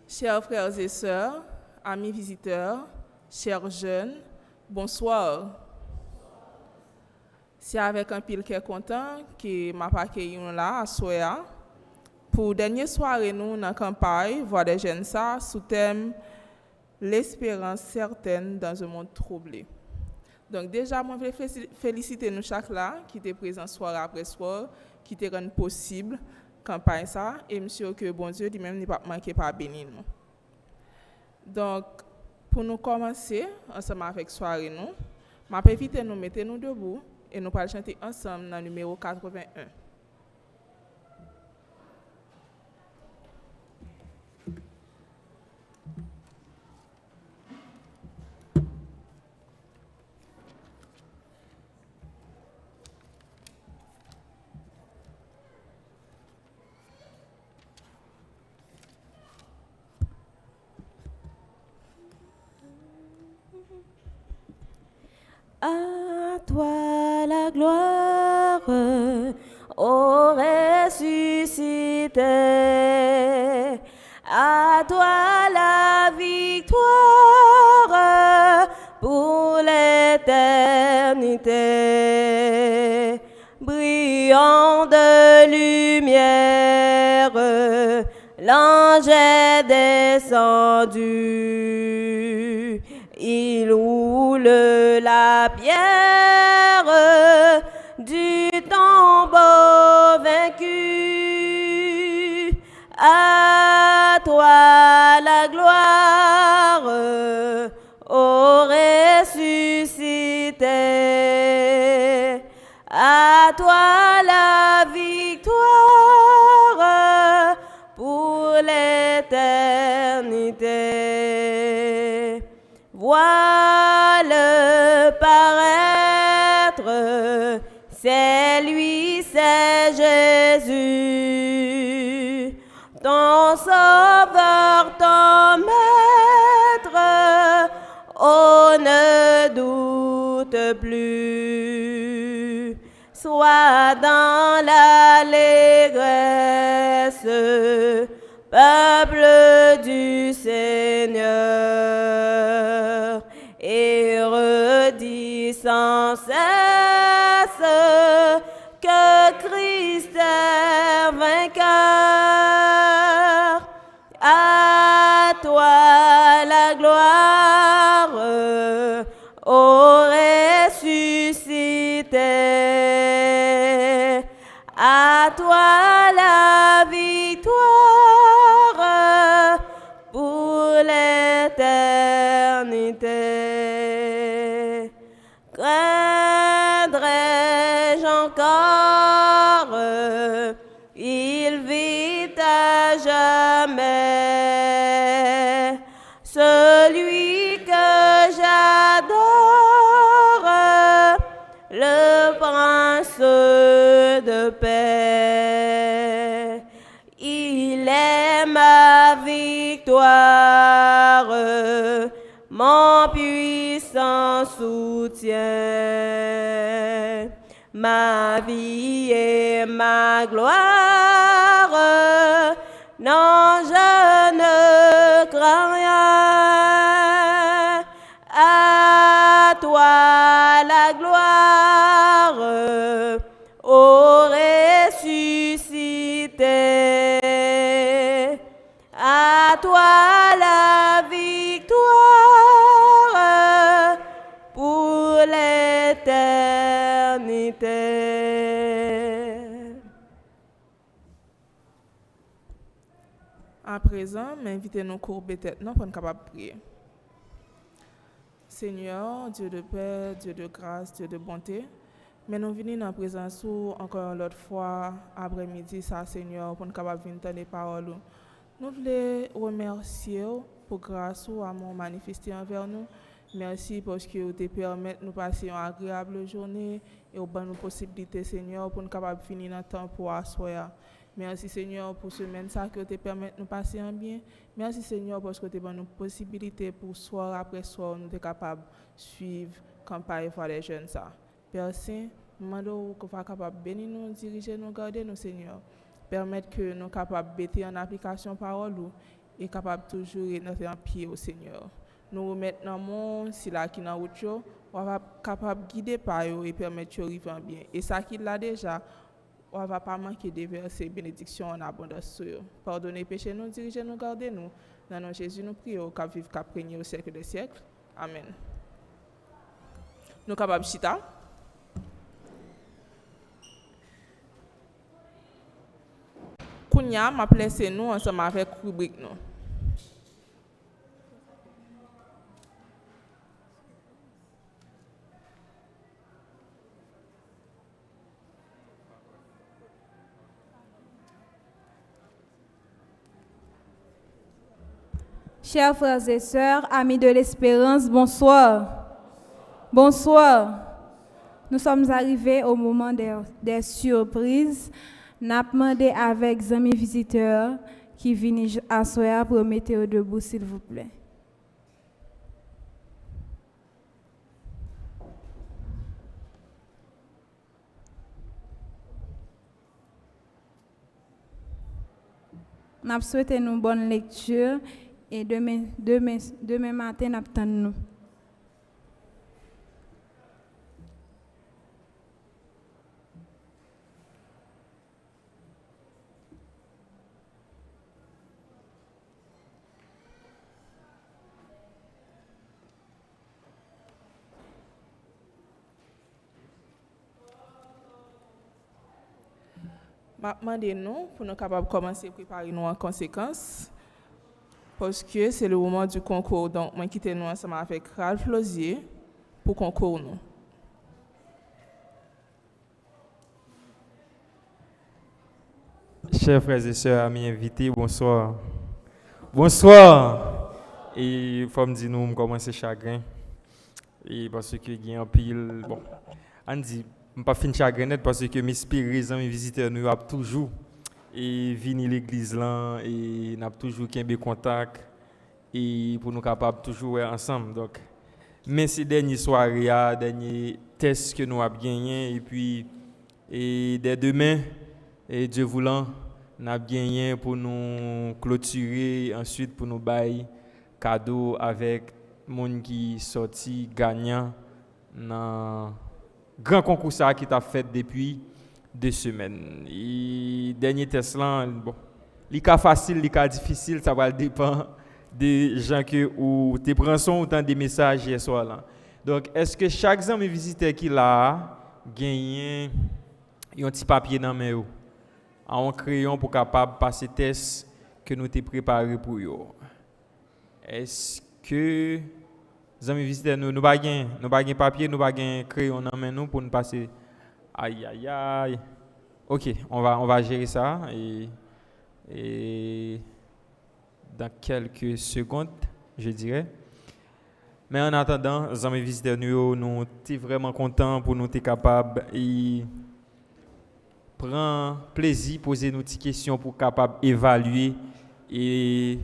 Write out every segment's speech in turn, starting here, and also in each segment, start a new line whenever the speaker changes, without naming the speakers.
Chers frères et sœurs, amis visiteurs, chers jeunes, bonsoir. C'est avec un pile qui est content que m'a accueilli là à Soya pour dernière soirée nous dans la campagne voir des jeunes ça sous thème l'espérance certaine dans un monde troublé. Donc déjà moi je veux féliciter nous chaque là qui était présent soir après soir qui était rendu possible campagne ça et monsieur que bon Dieu lui-même n'est pas manqué par bénir nous. Donc pour nous commencer ensemble avec soirée nous, m'a invité nous mettre nous debout et nous allons chanter ensemble dans le numéro 81.
À toi la gloire, ô ressuscité. À toi la victoire pour l'éternité. Brillant de lumière, l'ange est descendu. Il roule la pierre du tombeau vaincu. À toi la gloire, ô ressuscité. À toi la victoire pour l'éternité. Vois-le paraître, c'est lui, c'est Jésus, ton sauveur, ton maître, oh ne doute plus. Sois dans l'allégresse, peuple du Seigneur, et redis sans cesse que Christ est vainqueur. À toi la gloire, ô ressuscité. À toi la victoire pour l'éternité. Craindrai-je encore, il vit à jamais, celui que j'adore, le prince de paix. Il est ma victoire, mon puissant soutien, ma vie et ma gloire. Non, je ne crains rien. À toi la gloire, ô ressuscité. À toi la victoire pour l'éternité.
À présent, m'invitez nous courber tête non pour être capable de prier. Seigneur, Dieu de paix, Dieu de grâce, Dieu de bonté, mais nous venons dans la présence encore l'autre fois après-midi, ça Seigneur, pour nous capable de venir entendre les paroles. Nous voulons remercier pour grâce ou amour manifesté envers nous. Merci parce que vous te permettez de nous passer une agréable journée et vous donne nous possibilité, Seigneur, pour nous capables de finir notre temps pour asseoir. Merci Seigneur pour ce semaine ça que tu permet de nous passer en bien. Merci Seigneur parce que tu donnes nous possibilité pour soir après soir nous être capable de suivre campagne pour les jeunes ça. Père Saint, nous demandons que vous capable de bénir nous, diriger nous, garder nous Seigneur. Permettre que nous capables de mettre en application parole et capable toujours être en pied au Seigneur. Nous remettons dans le monde si là qui dans route on va capable guider par eux et permettre de vivre bien. Et ça qui l'a déjà on ne va pas manquer de verser bénédiction en abondance sur eux. Pardonnez péché nous, dirigez nous, gardez nous. Dans le nom de Jésus, nous prions qu'à vivre, qu'à régner au siècle des siècles. Amen. Nous capables chita. Kounya m'a placé nous ensemble avec rubrique nous.
Chers frères et sœurs, amis de l'espérance, bonsoir. Bonsoir. Nous sommes arrivés au moment des surprises. Nous avons demandé avec les amis visiteurs qui viennent à Soya pour mettre debout, s'il vous plaît. Nous souhaitons une bonne lecture. Et demain matin, nous attendons.
Demandez-nous pour nous capables de commencer à préparer nous en conséquence. Parce que c'est le moment du concours. Donc, moi, quitte nous ensemble avec Ralph Lozier pour concours nous.
Chers frères et sœurs, amis invités, bonsoir. Bonsoir. Et il faut me dire, nous commencer chagrin. Et parce que il y a un pile. Bon, on dit, je ne pas fin chagrin net parce que mes spirits, mes visiteurs, nous avons toujours. Et venir l'église là et n'a toujours qu'un contact et pour nous capables toujours être ensemble donc mais ces dernières soirées derniers tests que nous avons gagné et puis et dès demain et Dieu voulant n'a gagné pour nous clôturer ensuite pour nous bailler cadeau avec monde qui sorti gagnant dans grand concours ça qui t'a fait depuis 2 semaines. Et dernier test là, bon, les cas faciles, les cas difficiles, ça va dépendre des gens que ou te prends son autant des messages hier soir là. Donc, est-ce que chaque ami visiteur qui l'a gagné un petit papier dans main en crayon pour capable passer test que nous t'ai préparé pour eux? Est-ce que les amis visiteurs nous pas gain papier, nous pas gain crayon dans main nous pour nous passer. Aïe aïe aïe. Ok, on va gérer ça et dans quelques secondes, je dirais. Mais en attendant, les amis visiteurs, nous sommes vraiment contents pour nous être capables et prendre plaisir, poser nos petites questions pour capable évaluer et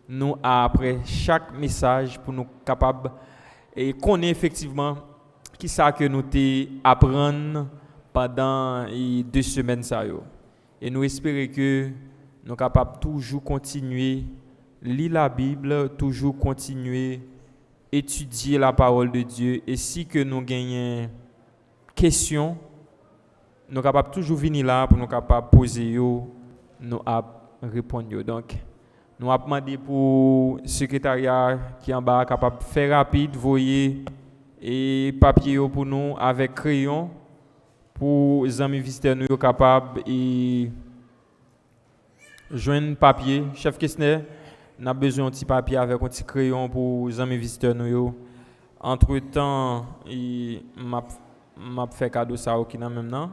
nous après chaque message pour nous capables et connaître effectivement qui ça que nous apprendre pendant 2 semaines ça yo. Et nous espérons que nous sommes capables toujours continuer lire la Bible, toujours continuer étudier la parole de Dieu et si que nous gagnons questions, nous sommes capables toujours venir là pour nous capables poser yo, nous répondre yo. Donc nous avons demandé pour le secrétariat qui est en bas capable de faire rapide, voyer et papier pour nous avec crayon pour les amis visiteurs nous capables et joindre papier. Chef Kessner, nous avons besoin d'un petit papier avec un petit crayon pour les amis visiteurs nous. Entre-temps, m'a fait cadeau ça qui n'a même non.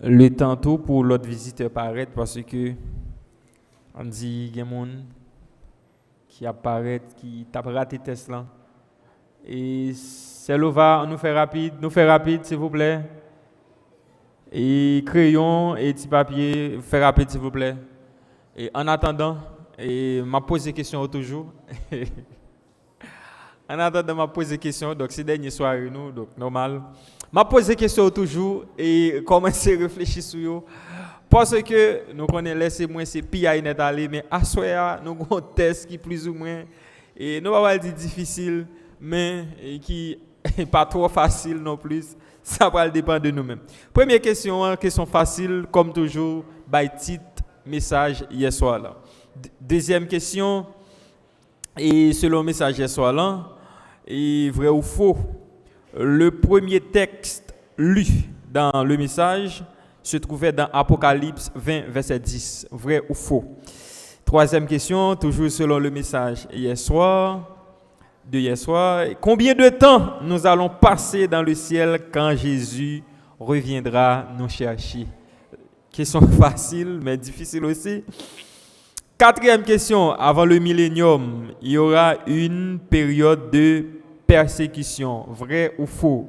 Le tantôt pour l'autre visiteur paraît parce que on dit qu'il y a des gens qui apparaissent, qui tapent raté test là. Et Selova, nous fait rapide, s'il vous plaît. Et crayon et petit papier, fait rapide, s'il vous plaît. Et en attendant, m'a posé des questions toujours. En attendant, m'a posé des questions, donc c'est dernière soirée, nous, donc normal. M'a posé des questions toujours et commencé à réfléchir sur eux. Parce que nous connaissons laissé moins c'est PI net aller, mais à soir, nous avons un test qui plus ou moins, et nous va dire difficile, mais qui n'est pas trop facile non plus. Ça va dépendre de nous-mêmes. Première question, question facile, comme toujours, by titre, message hier soir là. Deuxième question, et selon le message hier soir là, et vrai ou faux, le premier texte lu dans le message se trouvait dans Apocalypse 20, verset 10. Vrai ou faux? Troisième question, toujours selon le message de hier soir. Combien de temps nous allons passer dans le ciel quand Jésus reviendra nous chercher? Question facile, mais difficile aussi. Quatrième question, avant le millénium, il y aura une période de persécution. Vrai ou faux?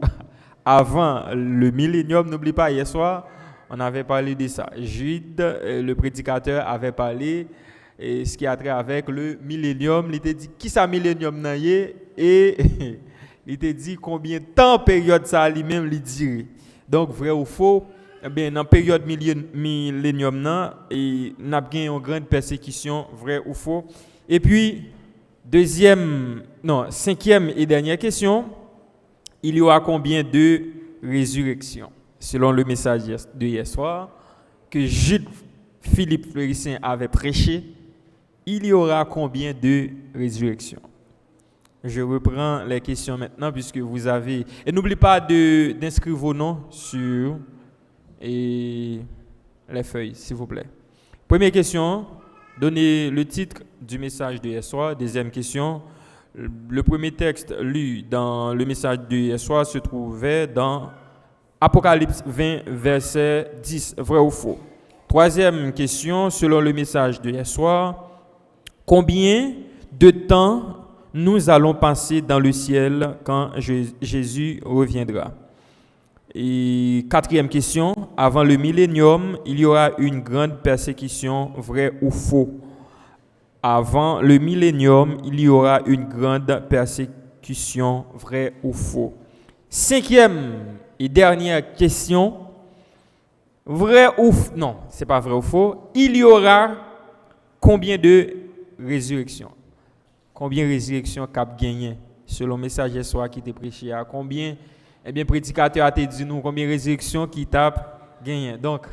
Avant le millénium, n'oublie pas, hier soir, on avait parlé de ça. Jude, le prédicateur, avait parlé de ce qui a trait avec le millénium. Il t'a dit qui ça millénium n'a et il t'a dit combien de temps période ça lui-même lui dirait. Donc vrai ou faux? Eh bien, dans la période millénium, il y a une grande persécution, vrai ou faux. Et puis, cinquième et dernière question, il y aura combien de résurrections? Selon le message de hier soir, que Jules Philippe Fleurissin avait prêché, il y aura combien de résurrections? Je reprends les questions maintenant puisque vous avez... Et n'oubliez pas d'inscrire vos noms sur les feuilles, s'il vous plaît. Première question, donnez le titre du message de hier soir. Deuxième question, le premier texte lu dans le message de hier soir se trouvait dans Apocalypse 20, verset 10. Vrai ou faux? Troisième question, selon le message de hier soir, combien de temps nous allons passer dans le ciel quand Jésus reviendra? Et quatrième question, avant le millénium, il y aura une grande persécution, vrai ou faux? Avant le millénium, il y aura une grande persécution, vrai ou faux? Cinquième et dernière question, vrai ou faux? Non, c'est pas vrai ou faux. Il y aura combien de résurrections? Combien de résurrections cap gagné selon le message ce soir qui était prêché à combien? Eh bien, prédicateur a dit nous combien de résurrections qui tape gagné. Donc,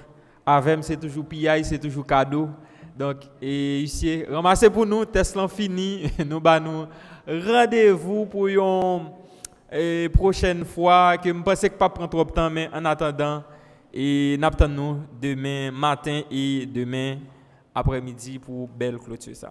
avec c'est toujours PI, c'est toujours cadeau. Donc, et ici, ramassez pour nous, test fini, nous nous rendez-vous pour une prochaine fois que je pense que pas prendre trop de temps, mais en attendant, et nous demain matin et demain après-midi pour belle clôture ça.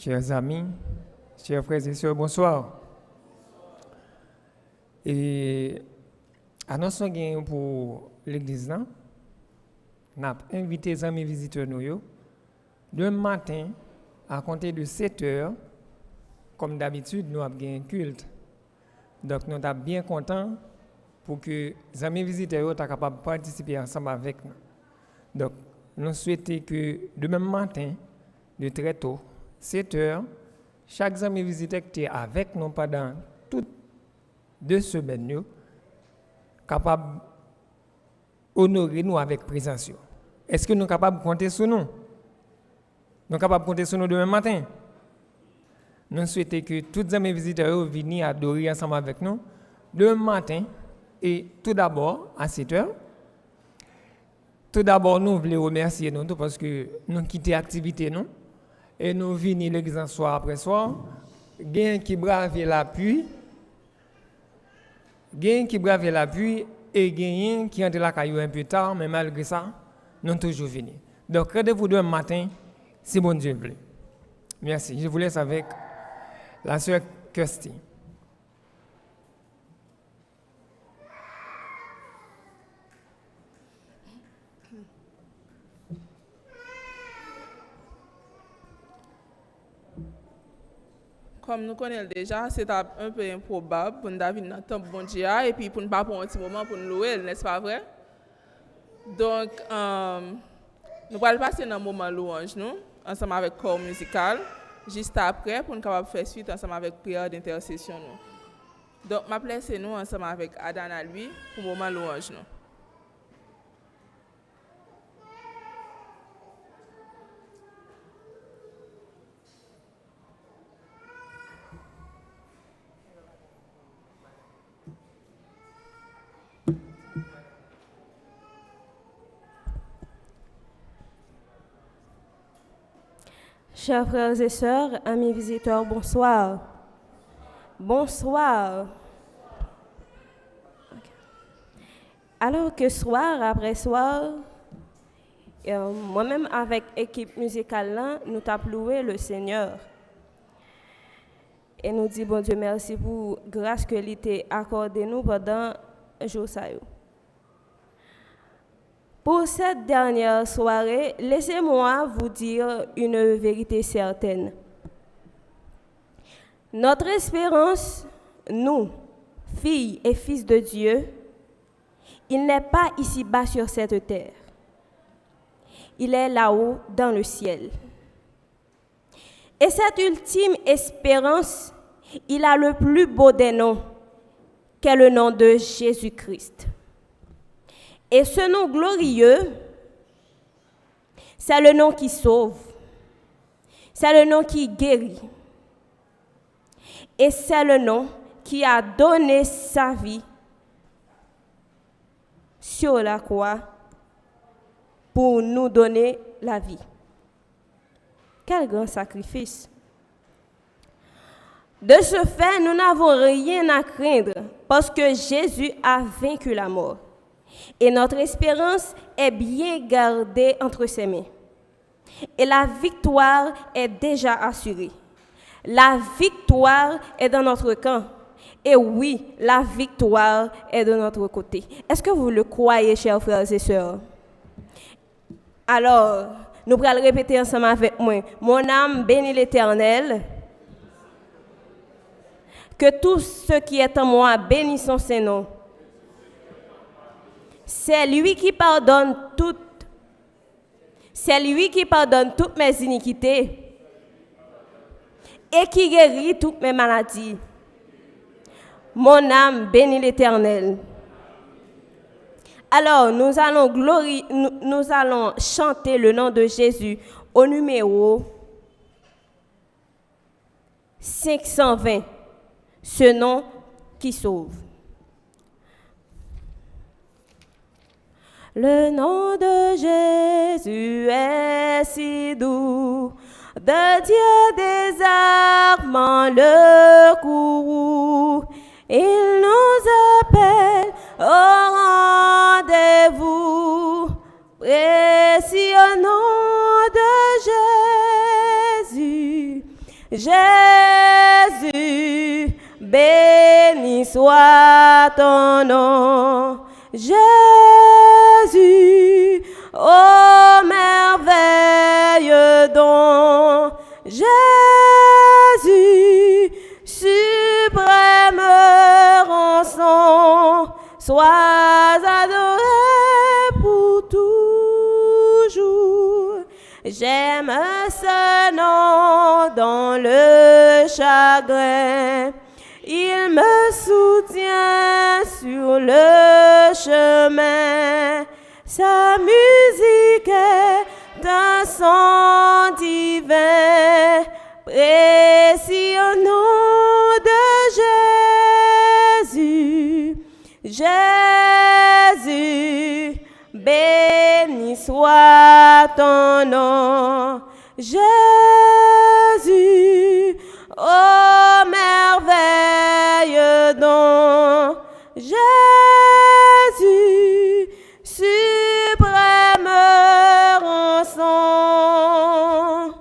Chers amis, chers frères et sœurs, bonsoir. Et annonce pour l'église là, nous avons invité les amis visiteurs nous demain matin à compter de 7 heures, comme d'habitude, nous avons un culte. Donc nous sommes bien contents pour que les amis visiteurs soient capables de participer ensemble avec nous. Donc nous souhaitons que demain matin, de très tôt, 7 heures, chaque ami visiteur qui est avec nous pendant toutes 2 semaines, capable d'honorer nous avec présence. Est-ce que nous sommes capables de compter sur nous? Nous sommes capables de compter sur nous demain matin? nous souhaitons que tous les visiteurs viennent adorer ensemble avec nous demain matin et tout d'abord à 7 heures. Tout d'abord, nous voulons remercier nous parce que nous quittons l'activité nous et nous venons l'église soir après soir. Gain qui brave la pluie. Gain qui brave la pluie et gain qui entre la caillou un peu tard, mais malgré ça, nous sommes toujours venus. Donc, rendez-vous demain matin, si bon Dieu veut. Merci. Je vous laisse avec la sœur Kirsty.
Comme nous connaissons déjà, c'est un peu improbable pour nous venir dans le temple bon Dieu et puis pour ne pas prendre un petit moment pour nous louer, n'est-ce pas vrai? Donc, nous allons passer dans un moment louange, nous, ensemble avec le corps musical, juste après, pour nous faire suite ensemble avec la prière d'intercession. Donc, je place nous ensemble avec Adana, lui, pour le moment louange. Nous.
Chers frères et sœurs, amis visiteurs, bonsoir. Bonsoir. Alors que soir après soir, moi-même avec l'équipe musicale là, nous t'avons loué le Seigneur. Et nous disons, bon Dieu, merci pour la grâce que l'État a accordée nous pendant le jour. Pour cette dernière soirée, laissez-moi vous dire une vérité certaine. Notre espérance, nous, filles et fils de Dieu, il n'est pas ici-bas sur cette terre. Il est là-haut dans le ciel. Et cette ultime espérance, il a le plus beau des noms, qu'est le nom de Jésus-Christ. Et ce nom glorieux, c'est le nom qui sauve, c'est le nom qui guérit, et c'est le nom qui a donné sa vie sur la croix pour nous donner la vie. Quel grand sacrifice! De ce fait, nous n'avons rien à craindre parce que Jésus a vaincu la mort. Et notre espérance est bien gardée entre ses mains. Et la victoire est déjà assurée. La victoire est dans notre camp. Et oui, la victoire est de notre côté. Est-ce que vous le croyez, chers frères et sœurs? Alors, nous allons répéter ensemble avec moi. Mon âme bénit l'Éternel. Que tout ce qui est en moi bénisse son Saint-Nom. C'est lui qui pardonne toutes mes iniquités et qui guérit toutes mes maladies. Mon âme bénit l'Éternel. Alors, nous allons chanter le nom de Jésus au numéro 520, ce nom qui sauve. Le nom de Jésus est si doux, de Dieu désarmant le courroux. Il nous appelle au rendez-vous, précieux nom de Jésus. Jésus, béni soit ton nom. Jésus, ô merveilleux don, Jésus, suprême rançon, sois adoré pour toujours. J'aime ce nom dans le chagrin. Il me soutient sur le chemin. Sa musique est un son divin, précieux soit ton nom, Jésus, ô merveilleux don, Jésus, suprême rançon,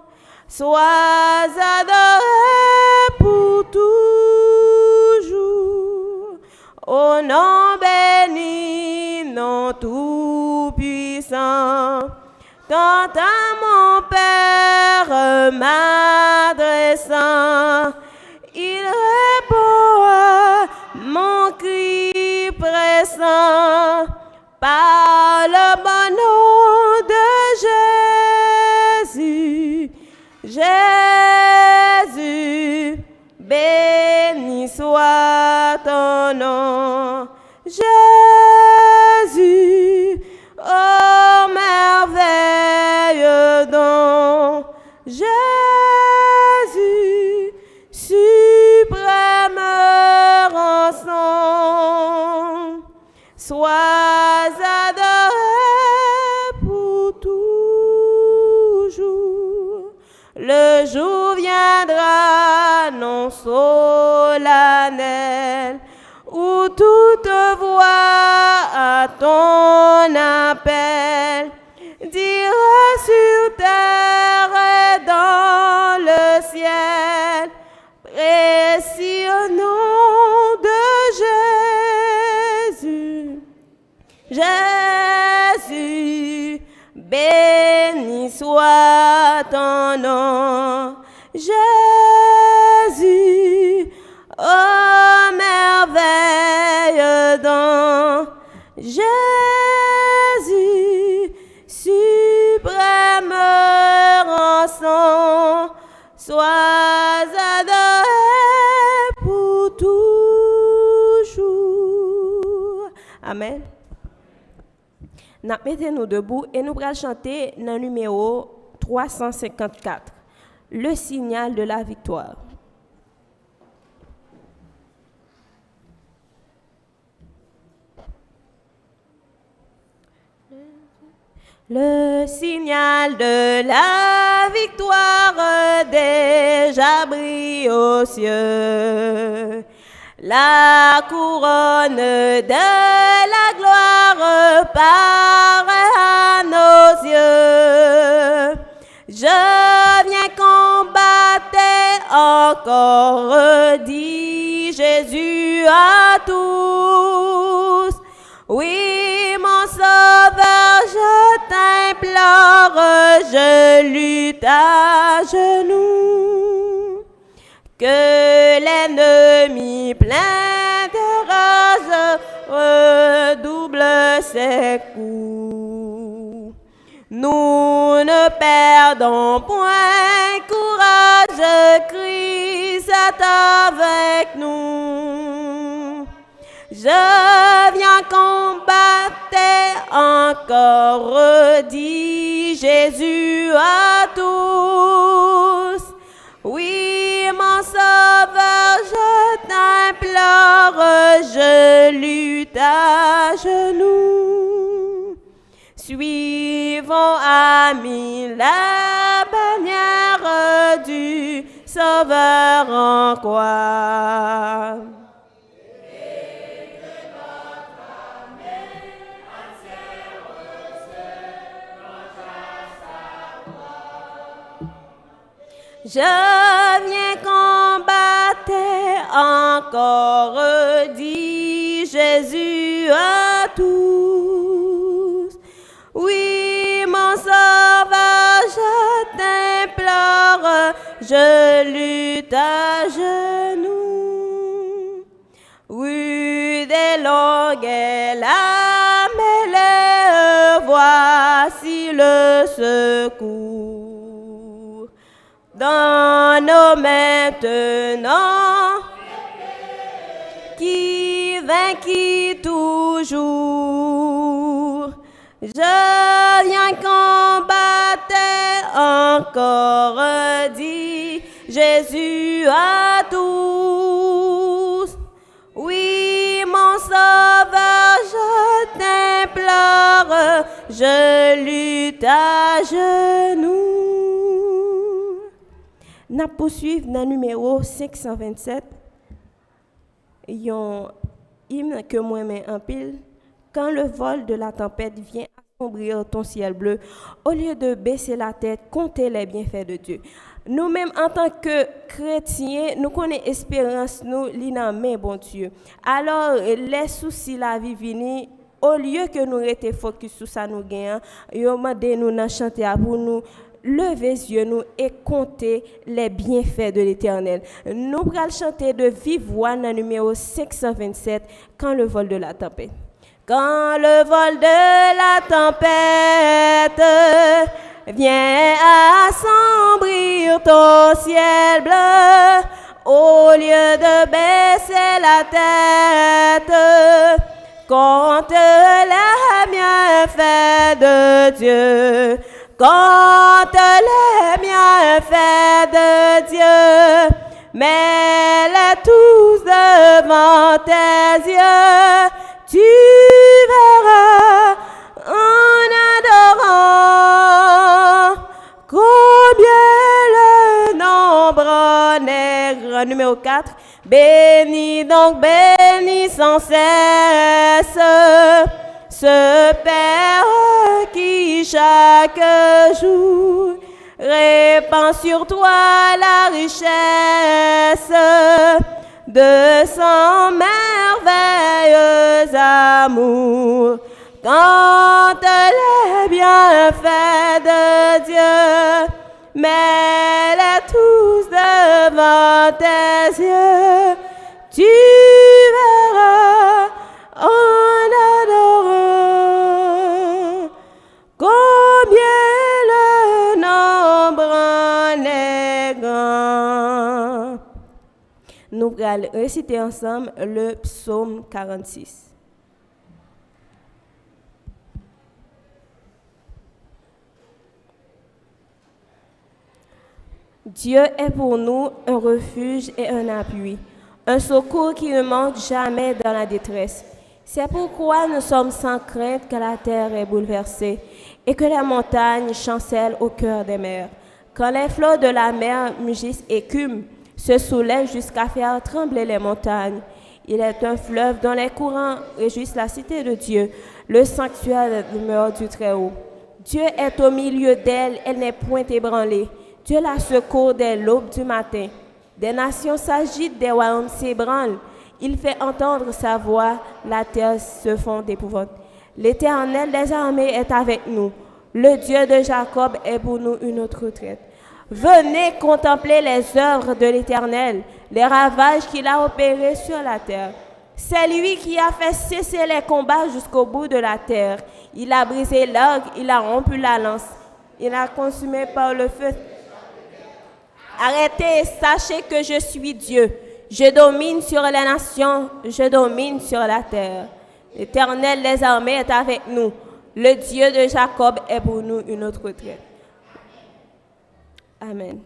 sois adoré pour toujours, au nom béni, non tout-puissant. Quant à mon Père m'adressant, il répond à mon cri pressant, par le bon nom de Jésus. Jésus, béni soit ton nom. Jésus, ô merveilleux don, Jésus, suprême rançon, sois adoré pour toujours. Le jour viendra non solennel, où toute voix à ton appel dira sur terre et dans le ciel, précieux nom de Jésus. Jésus, béni soit ton nom. Jésus, ô merveilleux don, Jésus, suprême rançon, sois adoré pour toujours. Amen. Mettez-nous debout et nous allons chanter le numéro 354, le signal de la victoire. Le signal de la victoire déjà brille aux cieux. La couronne de la gloire paraît à nos yeux. Je viens combattre encore, dit Jésus à tous. Oui, mon sauveur, je t'implore, je lutte à genoux. Que l'ennemi plein de rage redouble ses coups. Nous ne perdons point courage, Christ est avec nous. Je viens combattre encore, dit Jésus à tous. Oui, mon sauveur, je t'implore, je lutte à genoux. Suivons, amis, la bannière du Sauveur en croix. Je viens combattre encore, dit Jésus à tous. Oui, mon sauveur, je t'implore, je lutte à genoux. Oui, des longues et la mêlée, voici le secours. Donne maintenant, qui vainquit toujours. Je viens combattre encore, dit Jésus à tous. Oui, mon sauveur, je t'implore, je lutte à genoux. Nous poursuivons dans le numéro 527. Il y a un hymne que moi mets en pile. Quand le vol de la tempête vient assombrir ton ciel bleu, au lieu de baisser la tête, comptez les bienfaits de Dieu. Nous-mêmes, en tant que chrétiens, nous connaissons l'espérance, nous, l'inamé, bon Dieu. Alors, les soucis la vie venir, au lieu que nous restions focus sur ça, nous gagnons, nous chanter pour nous lever les yeux nous et compter les bienfaits de l'Éternel. Nous allons chanter de vive voix dans le numéro 527, quand le vol de la tempête. Quand le vol de la tempête vient assombrir ton ciel bleu, au lieu de baisser la tête, compte les bienfaits de Dieu. Compte les bienfaits de Dieu, mets-les tous devant tes yeux, tu verras en adorant combien le nombre nègre. Numéro 4, bénis donc, bénis sans cesse ce Père qui chaque jour répand sur toi la richesse de son merveilleux amour. Quand les bienfaits de Dieu, mets-les tous devant tes yeux, tu verras en adorant combien le nombre en est grand. Nous allons réciter ensemble le psaume 46. Dieu est pour nous un refuge et un appui, un secours qui ne manque jamais dans la détresse. C'est pourquoi nous sommes sans crainte que la terre est bouleversée et que les montagnes chancellent au cœur des mers. Quand les flots de la mer mugissent et écument, se soulèvent jusqu'à faire trembler les montagnes. Il est un fleuve dont les courants réjouissent la cité de Dieu, le sanctuaire de demeure du Très-Haut. Dieu est au milieu d'elle, elle n'est point ébranlée. Dieu la secourt dès l'aube du matin. Des nations s'agitent, des royaumes s'ébranlent. Il fait entendre sa voix, la terre se fond d'épouvante. L'Éternel des armées est avec nous. Le Dieu de Jacob est pour nous une autre retraite. Venez contempler les œuvres de l'Éternel, les ravages qu'il a opérés sur la terre. C'est lui qui a fait cesser les combats jusqu'au bout de la terre. Il a brisé l'orgue, il a rompu la lance. Il a consumé par le feu. Arrêtez, sachez que je suis Dieu. Je domine sur les nations, je domine sur la terre. L'Éternel des armées est avec nous. Le Dieu de Jacob est pour nous une autre retraite. Amen.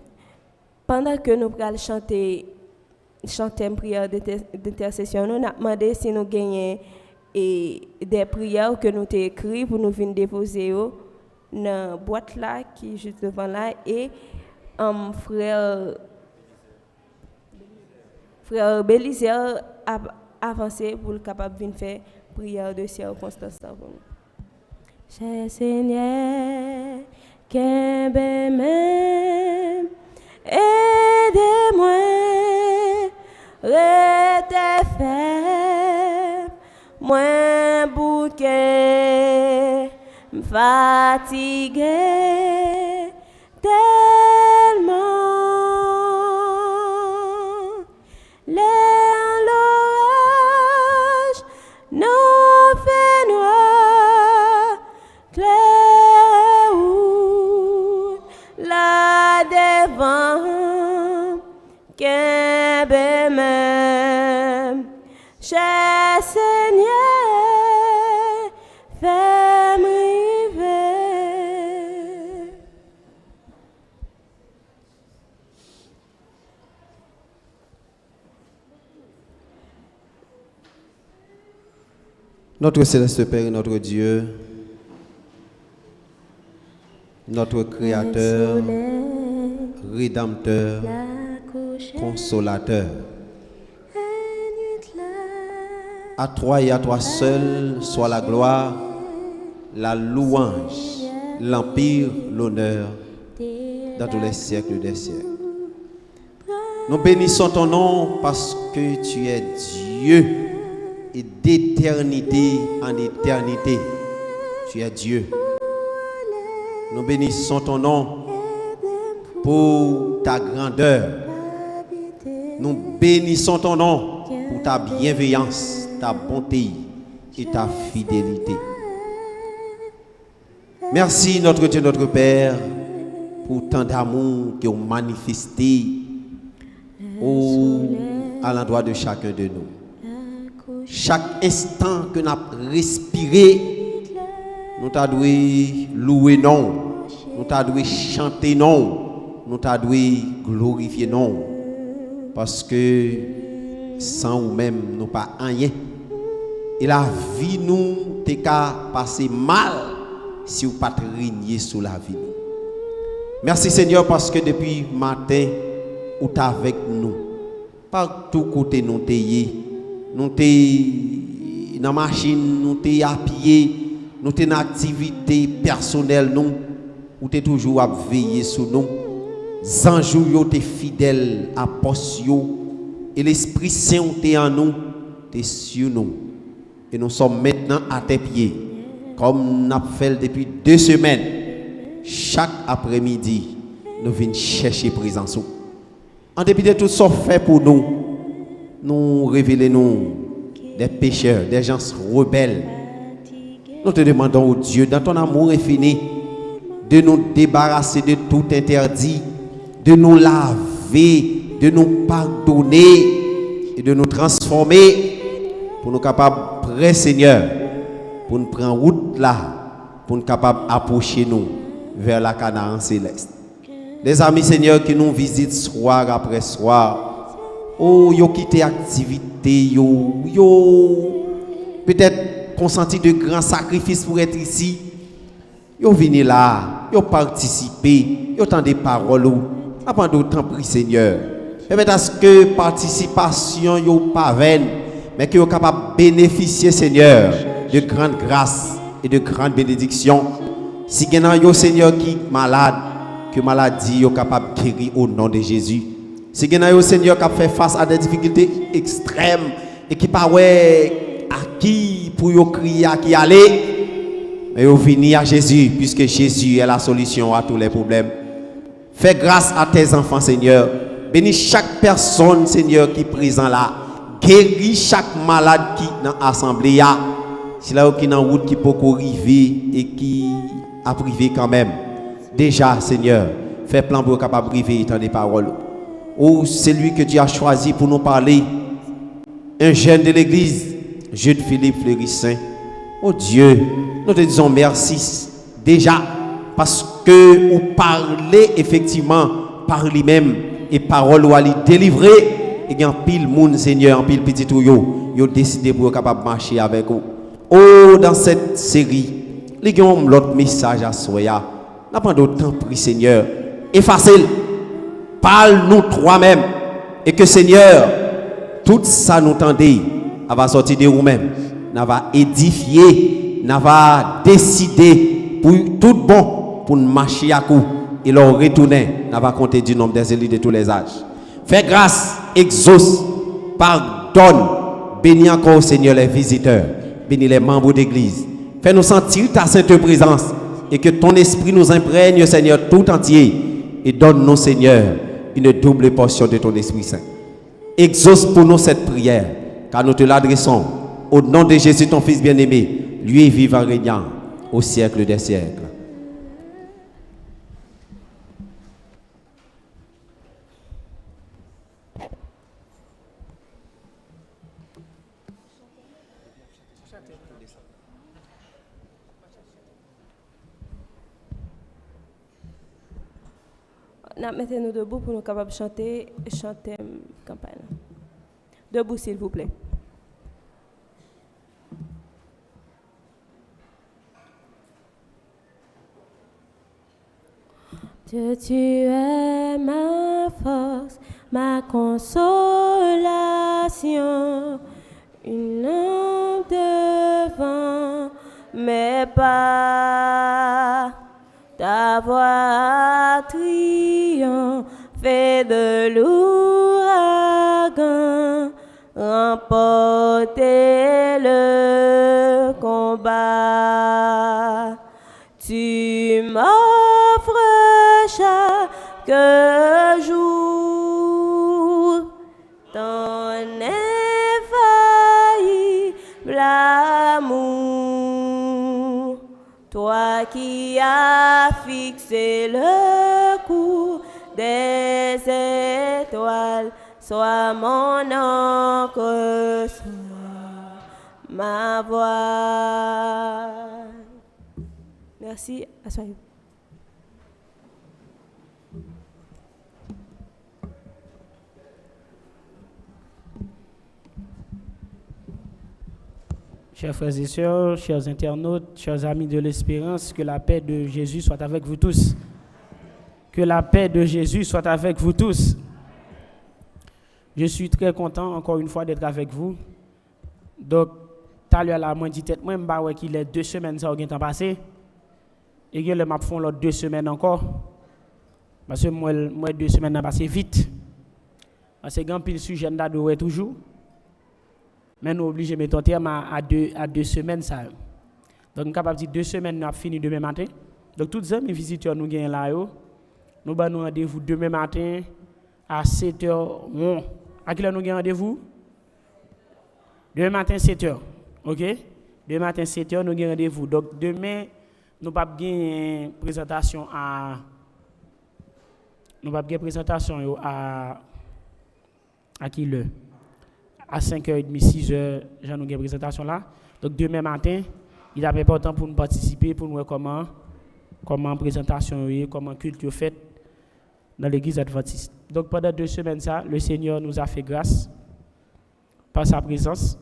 Pendant que nous allons chanter une prière d'intercession, nous avons demandé si nous gagnons des prières que nous avons écrites pour nous venir déposer dans la boîte là qui est juste devant là et frère Bélisaire a avancé pour le capable de faire prière de circonstance pour nous. Cher Seigneur, qu'un même aidez-moi, restez ferme, moins bouquet, fatigué tellement. L'orage nous fait noir, clair ou là devant, qu'un même, cher Seigneur, fais-moi rêver.
Notre Céleste Père et notre Dieu, notre Créateur, Rédempteur, Consolateur. À toi et à toi seul soit la gloire, la louange, l'empire, l'honneur dans tous les siècles des siècles. Nous bénissons ton nom parce que tu es Dieu et d'éternité en éternité. Tu es Dieu. Nous bénissons ton nom pour ta grandeur. Nous bénissons ton nom pour ta bienveillance, ta bonté et ta fidélité. Merci notre Dieu, notre Père, pour tant d'amour que vous manifesté à l'endroit de chacun de nous. Chaque instant que nous avons respiré, nous t'avons loué non, nous t'avons chanté non, nous t'avons glorifié non. Parce que sans nous-mêmes, nous pas rien. Et la vie nous t'est qu'à passer mal si vous pas régner sur la vie. Merci Seigneur parce que depuis matin, vous êtes avec nous. Partout côté nous t'es dans la machine, nous t'es à pied, nous t'es dans activité personnelle, nous t'es toujours à veiller sur nous. Zanjou yo t'es fidèle à postio et l'Esprit Saint t'es en nous, t'es sur nous. Et nous sommes maintenant à tes pieds, comme nous avons fait depuis 2 semaines. Chaque après-midi, nous venons chercher présence. En dépit de tout ce fait pour nous, nous révélons des pécheurs, des gens rebelles. Nous te demandons, oh Dieu, dans ton amour infini, de nous débarrasser de tout interdit, de nous laver, de nous pardonner et de nous transformer pour nous capables, près Seigneur, pour nous prendre route là, pour nous capables approcher nous vers la Canaan céleste. Les amis Seigneur qui nous visitent soir après soir, oh, yo quitté activité, yo peut-être consenti de grands sacrifices pour être ici. Yo venu là, yo participé, yo tant des paroles, avant d'autant prie Seigneur. Permettez à ce que participation yo pas vaine, mais que yo capable bénéficier Seigneur de grandes grâces et de grandes bénédictions. Si genan yo Seigneur qui malade, que maladie yo capable guérir au nom de Jésus. Si genan yo Seigneur qui fait face à des difficultés extrêmes et qui pas ouais à qui pour yo crier à qui aller, mais yo vini à Jésus puisque Jésus est la solution à tous les problèmes. Fais grâce à tes enfants Seigneur. Bénis chaque personne Seigneur qui est présent là. Guéris chaque malade qui dans l'assemblée là. C'est là qui dans route qui peut arriver et qui a privé quand même. Déjà Seigneur, fais plan pour capable priver dans des paroles. Oh, c'est lui que tu as choisi pour nous parler. Un jeune de l'église, Jude Philippe Fleurissin. Oh Dieu, nous te disons merci déjà parce que vous parlez effectivement par lui-même et parole ou à lui délivrer et il y a pile monde Seigneur, en pile petit ou yo décidé pour capable marcher avec vous. Oh, dans cette série, les gens ont l'autre message à soya. N'a pas d'autant pris Seigneur. Effacez-le. Parle-nous toi-même et que Seigneur, tout ça nous tendez, va sortir de vous-même, va édifier, va décider pour tout bon pour nous marcher à coup et leur retourner, va compter du nombre des élus de tous les âges. Fais grâce, exauce, pardonne, bénis encore Seigneur les visiteurs, bénis les membres d'église. Fais-nous sentir ta sainte présence et que ton esprit nous imprègne Seigneur tout entier et donne-nous Seigneur une double portion de ton Esprit Saint. Exauce pour nous cette prière car nous te l'adressons au nom de Jésus ton Fils bien-aimé, lui vivant régnant au siècle des siècles.
Mettez-nous debout pour nous capables de chanter campagne. Debout s'il vous plaît. Dieu, tu es ma force, ma consolation, une lampe devant mes pas. Ta voix triomphée de l'ouragan, remporter le combat. Tu m'offres chaque jour ton infaillible amour. Toi qui as fixé le cours des étoiles, sois mon encre, sois ma voix. Merci, asseyez-vous.
Chers frères et sœurs, chers internautes, chers amis de l'espérance, que la paix de Jésus soit avec vous tous. Que la paix de Jésus soit avec vous tous. Je suis très content encore une fois d'être avec vous. Donc, tout à l'heure, là, moi, dit tête, moi, je sais qu'il est 2 semaines, ça a temps passé. Et que le map font l'autre 2 semaines encore. Parce que moi 2 semaines, ça passé vite. Parce que quand pile sujet, je toujours. Mais nous obligés de mettre un terme à 2 semaines. Ça. Donc, nous sommes capables de dire 2 semaines, nous avons fini demain matin. Donc, toutes les mes visiteurs nous gagnent là. Nous avons rendez-vous demain matin à 7h. À quelle heure nous avons rendez-vous? Demain matin, 7h. OK? Demain matin, 7h, nous avons rendez-vous. Donc, demain, nous n'avons pas de présentation à. Nous n'avons pas de présentation à qui l'heure? À 5h30, 6h, j'ai une présentation là. Donc, demain matin, il est important pour nous participer, pour nous voir comment la présentation est, comment le culte est fait dans l'église adventiste. Donc, pendant 2 semaines, ça, le Seigneur nous a fait grâce par sa présence.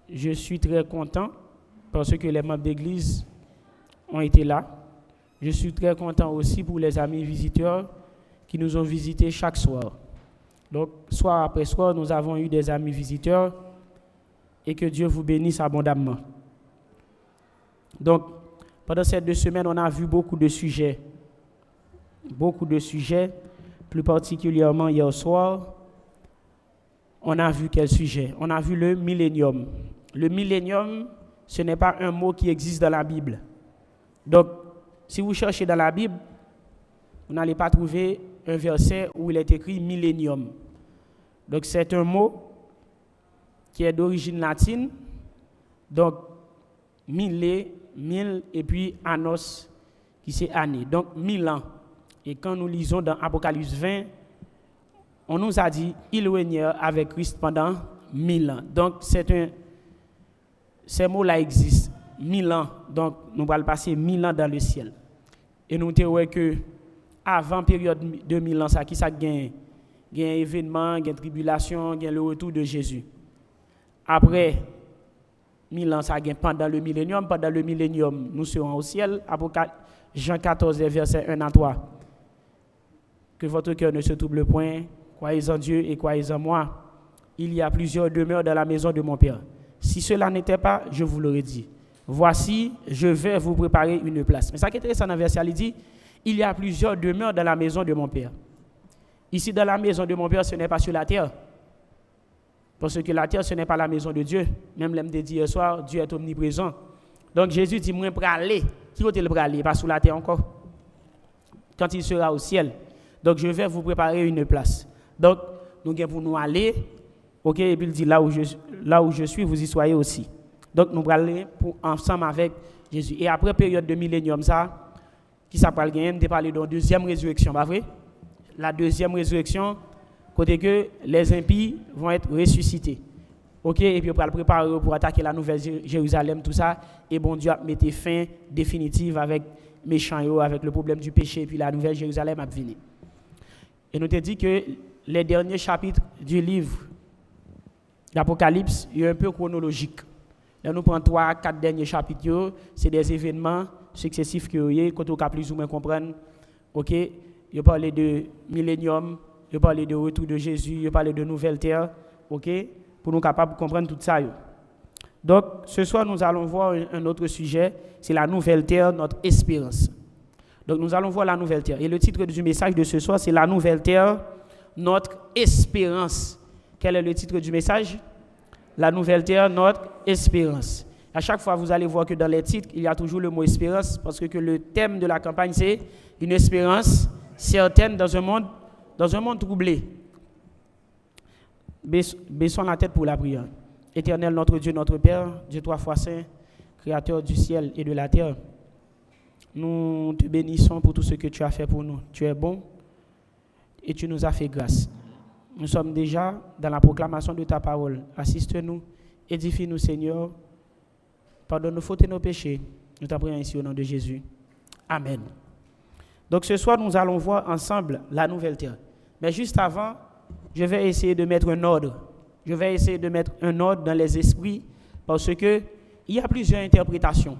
Je suis très content parce que les membres d'église ont été là. Je suis très content aussi pour les amis visiteurs qui nous ont visités chaque soir. Donc, soir après soir, nous avons eu des amis visiteurs et que Dieu vous bénisse abondamment. Donc, pendant ces 2 semaines, on a vu beaucoup de sujets. Beaucoup de sujets, plus particulièrement hier soir. On a vu quel sujet? On a vu le millénium. Le millénium, ce n'est pas un mot qui existe dans la Bible. Donc, si vous cherchez dans la Bible, vous n'allez pas trouver un verset où il est écrit millénium. Donc, c'est un mot qui est d'origine latine. Donc, mille, et puis annos, qui c'est année. Donc, 1000 ans. Et quand nous lisons dans Apocalypse 20, on nous a dit, ils régnèrent avec Christ pendant 1000 ans. Donc, ces mots-là existent. 1000 ans. Donc, nous allons passer 1000 ans dans le ciel. Et nous disons que avant la période de 1000 ans, ça qui ça gagne événement, gagne tribulation, gagne le retour de Jésus. Après 1000 ans, ça gagne pendant le millénium. Pendant le millénium, nous serons au ciel. Jean 14, verset 1 à 3. Que votre cœur ne se trouble point. Croyez en Dieu et croyez en moi. Il y a plusieurs demeures dans la maison de mon Père. Si cela n'était pas, je vous l'aurais dit. Voici, je vais vous préparer une place. Mais ça qui est intéressant dans le verset, il dit, il y a plusieurs demeures dans la maison de mon Père. Ici, dans la maison de mon Père, ce n'est pas sur la terre. Parce que la terre, ce n'est pas la maison de Dieu. Même l'homme dit hier soir, Dieu est omniprésent. Donc Jésus dit, moi, je vais aller. Qui va le aller? Pas sur la terre encore. Quand il sera au ciel. Donc, je vais vous préparer une place. Donc, nous allons pour nous aller. OK, et puis il dit, là où je suis, vous y soyez aussi. Donc, nous allons aller ensemble avec Jésus. Et après période de millénium, ça, qui s'appelle gagner, on parler de la deuxième résurrection, pas vrai? La deuxième résurrection, côté que les impies vont être ressuscités. OK, et puis on va le préparer pour attaquer la nouvelle Jérusalem, tout ça. Et bon Dieu a mis fin définitive avec méchants, avec le problème du péché, et puis la nouvelle Jérusalem a venir. Et nous te dit que les derniers chapitres du livre d'Apocalypse, il est un peu chronologique. Là, nous prenons 3-4 derniers chapitres, c'est des événements successifs que vous avez, quand on plus ou moins comprendre, ok, il parle de millénium, il parle de retour de Jésus, il parle de nouvelle terre, ok, pour nous capables de comprendre tout ça. Donc, ce soir, nous allons voir un autre sujet, c'est la nouvelle terre, notre espérance. Donc, nous allons voir la nouvelle terre. Et le titre du message de ce soir, c'est la nouvelle terre, notre espérance. Quel est le titre du message? La nouvelle terre, notre espérance. À chaque fois, vous allez voir que dans les titres, il y a toujours le mot espérance, parce que le thème de la campagne, c'est une espérance certaine dans un monde troublé. Baissons la tête pour la prière. Éternel, notre Dieu, notre Père, Dieu trois fois saint, Créateur du ciel et de la terre, nous te bénissons pour tout ce que tu as fait pour nous. Tu es bon et tu nous as fait grâce. Nous sommes déjà dans la proclamation de ta parole. Assiste-nous, édifie-nous, Seigneur. Pardonne nos fautes et nos péchés. Nous t'en prions ici au nom de Jésus. Amen. Donc ce soir, nous allons voir ensemble la nouvelle terre. Mais juste avant, je vais essayer de mettre un ordre. Je vais essayer de mettre un ordre dans les esprits parce que il y a plusieurs interprétations.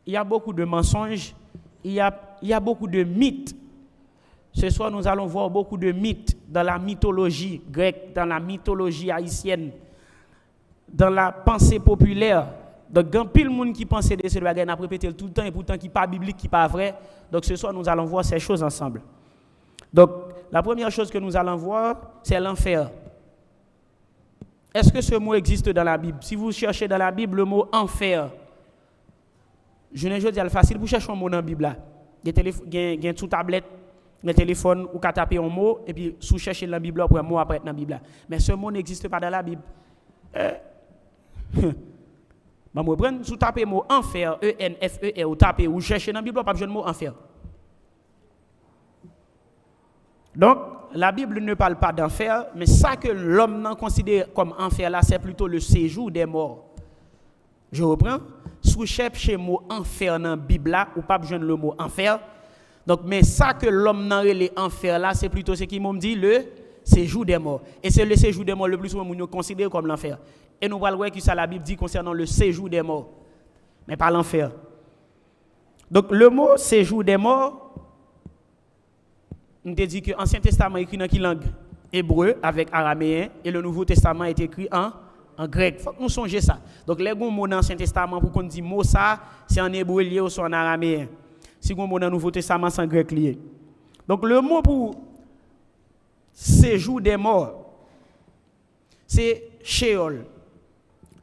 Il y a beaucoup de mensonges. Il y a beaucoup de mythes. Ce soir, nous allons voir beaucoup de mythes dans la mythologie grecque, dans la mythologie haïtienne, dans la pensée populaire. Donc, il y a pile de monde qui pense de ce bagage, n'a répété tout le temps et pourtant qui n'est pas biblique, qui n'est pas vrai. Donc, ce soir, nous allons voir ces choses ensemble. Donc, la première chose que nous allons voir, c'est l'enfer. Est-ce que ce mot existe dans la Bible? Si vous cherchez dans la Bible le mot enfer, je ne dis pas facile pour chercher un mot dans la Bible là. Il y a sous tablette, un téléphone ou qu'à taper un mot et puis sous chercher dans la Bible pour un mot apparaître dans la Bible là. Mais ce mot n'existe pas dans la Bible. Bah moi prendre sous taper mot enfer, E-N-F-E-R ou taper ou chercher dans la Bible pas besoin de mot enfer. Donc la Bible ne parle pas d'enfer, mais ça que l'homme considère comme enfer là, c'est plutôt le séjour des morts. Je reprends. Sous chercher le mot enfer dans la Bible là, ou pas besoin de le mot enfer. Donc, mais ça que l'homme n'a les enfer là, c'est plutôt ce qui m'ont dit le séjour des morts. Et c'est le séjour des morts le plus souvent nous considérons comme l'enfer. Et nous allons voir que ça la Bible dit concernant le séjour des morts, mais pas l'enfer. Donc, le mot séjour des morts, on te dit que l'Ancien Testament est écrit dans quelle langue? Hébreu avec araméen, et le Nouveau Testament est écrit en grec. Il faut que nous songions ça. Donc, les mots dans l'Ancien Testament, pour qu'on dise mot ça, c'est en hébreu lié ou soit en araméen. Si on mot dans le Nouveau Testament, c'est en grec lié. Donc, le mot pour séjour des morts, c'est Sheol.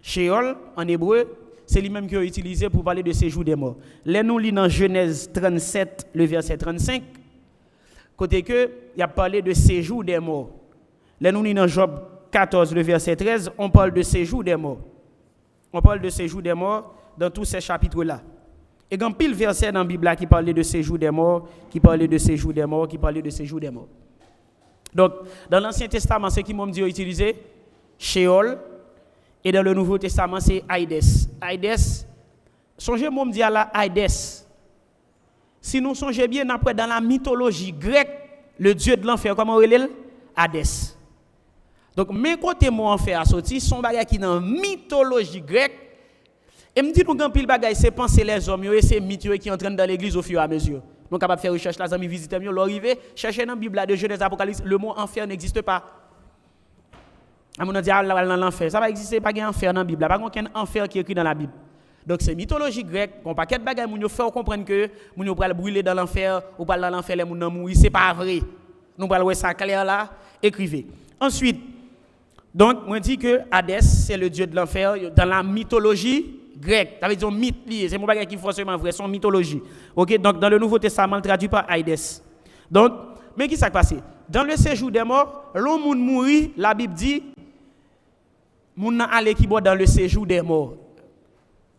Sheol, en hébreu, c'est lui-même qui est utilisé pour parler de séjour des morts. Là, nous lisons dans Genèse 37, le verset 35, côté que, il a parlé de séjour des morts. Là, nous lisons dans Job 14, le verset 13, on parle de séjour des morts. On parle de séjour des morts dans tous ces chapitres-là. Et il y a pile verset dans la Bible qui parle de séjour des morts, qui parle de séjour des morts, qui parle de séjour des morts. Donc, dans l'Ancien Testament, ce qui m'ont dit utiliser Sheol, et dans le Nouveau Testament, c'est Aïdès. Aïdès, songez-moi me dire là, Aïdès. Si nous songeons bien, après dans la mythologie grecque, le dieu de l'enfer, comment on l'appelle? Hadès. Donc, mes côtés mot enfer a sorti, son bagage qui dans la mythologie grecque. Et me dit nous grand pile bagage, c'est penser les hommes, et c'est mythes qui entrent dans l'église au fur et à mesure. Nous capable de faire recherche là, amis visiteurs, l'arriver, chercher dans la Bible de Genèse Apocalypse, le mot enfer n'existe pas. À mon dire dans l'enfer, ça va exister pas un enfer dans la Bible, pas aucun enfer qui est écrit dans la Bible. Donc c'est mythologie grecque, on paquet de bagages nous faire comprendre que nous pral brûler dans l'enfer ou pas dans l'enfer les moun mourir, c'est pas vrai. Nous pral voir ça clair là, écrivez. Ensuite, donc moi dit que Hadès c'est le dieu de l'enfer dans la mythologie grecque. Ça veut dire mythe lié, c'est mon bagage qui forcément vrai, son mythologie. OK, donc dans le Nouveau Testament on traduit par Hadès. Donc mais qui s'est passé? Dans le séjour des morts, l'homme moun mourir, la Bible dit moun nan aller qui dans le séjour des morts.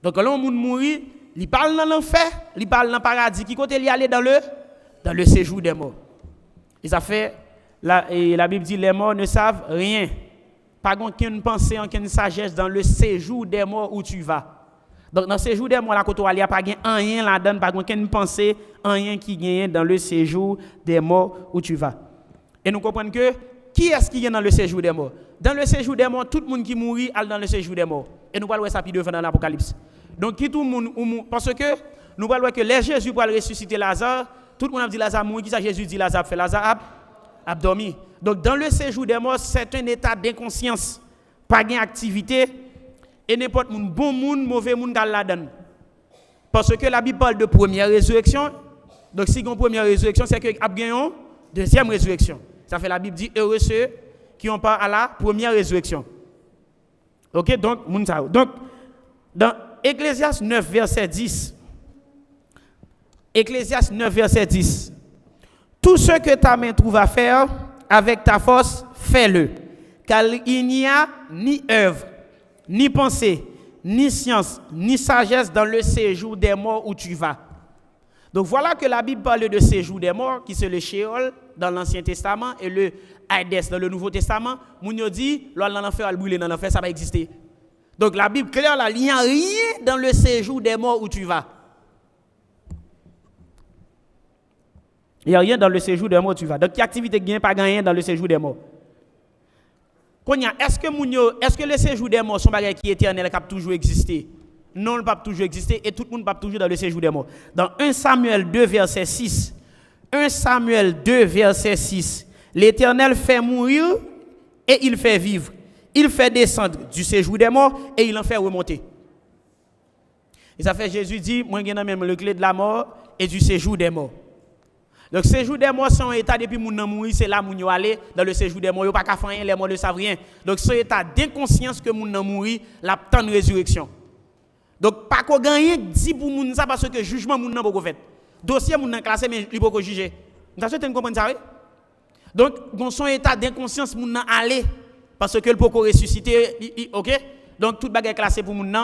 Donc l'homme moun mourir, il parle dans l'enfer, il parle dans le paradis, qui côté il aller dans le séjour des morts. Et ça fait la Bible dit les morts ne savent rien. Pas aucune pensée, aucune sagesse dans le séjour des morts où tu vas. Donc dans le séjour des morts là quand tu vas, il n'y a pas rien là-dedans, pas aucune pensée, rien qui gagne dans le séjour des morts où tu vas. Et nous comprenons que qui est-ce qui est dans le séjour des morts? Dans le séjour des morts, tout le monde qui mourit est dans le séjour des morts. Et nous parlons de ça puis devant dans l'Apocalypse. Donc qui tout le monde parce que nous voyons que les Jésus pour ressusciter Lazare, tout le monde a dit Lazare mourit, qui ça Jésus dit Lazare fait? Lazare a dormi. Donc dans le séjour des morts, c'est un état d'inconscience, pas d'activité, et n'importe monde, bon monde, mauvais monde dans la donne. Parce que la Bible parle de première résurrection. Donc si on première résurrection, c'est que y a une deuxième résurrection. Ça fait la Bible dit heureux ceux qui ont part à la première résurrection. OK, donc dans Ecclésiaste 9 verset 10. Ecclésiaste 9 verset 10. Tout ce que ta main trouve à faire avec ta force, fais-le. Car il n'y a ni œuvre, ni pensée, ni science, ni sagesse dans le séjour des morts où tu vas. Donc voilà que la Bible parle de séjour des morts, qui c'est le Sheol dans l'Ancien Testament et le Hades dans le Nouveau Testament. Mounio dit, l'enfer va brûler dans l'enfer, ça va exister. Donc la Bible claire là, il n'y a rien dans le séjour des morts où tu vas. Il n'y a rien dans le séjour des morts où tu vas. Donc, quelle activité gagne pas gagner dans le séjour des morts? Est-ce que le séjour des morts sont des qui est éternel qui a toujours existé? Non, il ne peut pas toujours exister et tout le monde ne peut pas toujours dans le séjour des morts. Dans 1 Samuel 2, verset 6, 1 Samuel 2, verset 6, l'Éternel fait mourir et il fait vivre. Il fait descendre du séjour des morts et il en fait remonter. Et ça fait Jésus dit, moi j'ai même le clé de la mort et du séjour des morts. Donc, séjour des morts, c'est un état depuis que moun mourir, c'est là où nous allons dans le séjour des morts. Ils ne peuvent pas faire rien, les morts ne savent rien. Donc, c'est un état d'inconscience que moun mourir, la temps de résurrection. Donc, pas qu'on gagne, dit pour moun ça parce que le jugement moun n'a pas fait. Dossier moun n'a classé, mais il ne peut pas juger. Vous avez compris ça? Donc, dans son état d'inconscience, moun n'a allé parce que le peut ressusciter. OK? Donc, toute bagarre classée pour moun,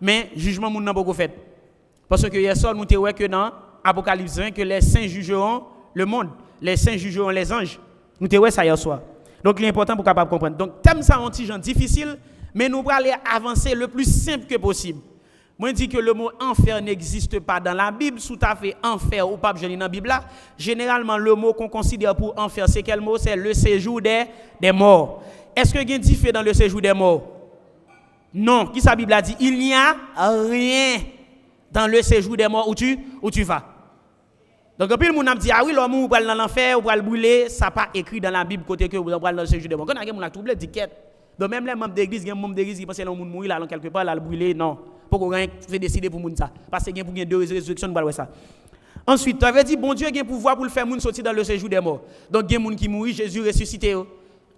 mais le jugement moun n'a pas fait. Parce que hier soir, nous avons vu que dans Apocalypse 1, que les saints jugeront le monde, les saints jugeront les anges. Nous avons vu ça hier soir. Donc, l'important pour capable comprendre. Donc, thème ça un petit genre difficile, mais nous allons aller avancer le plus simple que possible. Moi, je dis que le mot enfer n'existe pas dans la Bible. Tout à fait enfer ou pas, je lis dans la Bible là. Généralement, le mot qu'on considère pour enfer, c'est quel mot? C'est le séjour des morts. Est-ce que il y a un différent dans le séjour des morts? Non. Qui sa Bible a dit? Il n'y a rien dans le séjour des morts où tu vas. Donc, puis le monde a dit, ah oui, l'homme ou va dans l'enfer, ou va le brûler, ça n'a pas écrit dans la Bible côté que vous allez dans le séjour des morts. Quand on a troublé, dit quête. Donc, même les membres d'église, il y a des membres d'église qui pensent que l'homme mourir là, quelque part, là, le brûler, non. Pourquoi on fait décider pour ça? Parce qu'il y a pour deux résurrections, nous allons ça. Ensuite, tu avais dit, bon Dieu, il y a un pouvoir pour le faire sortir dans le séjour des morts. Donc, il y a des gens qui mourent, Jésus ressuscité.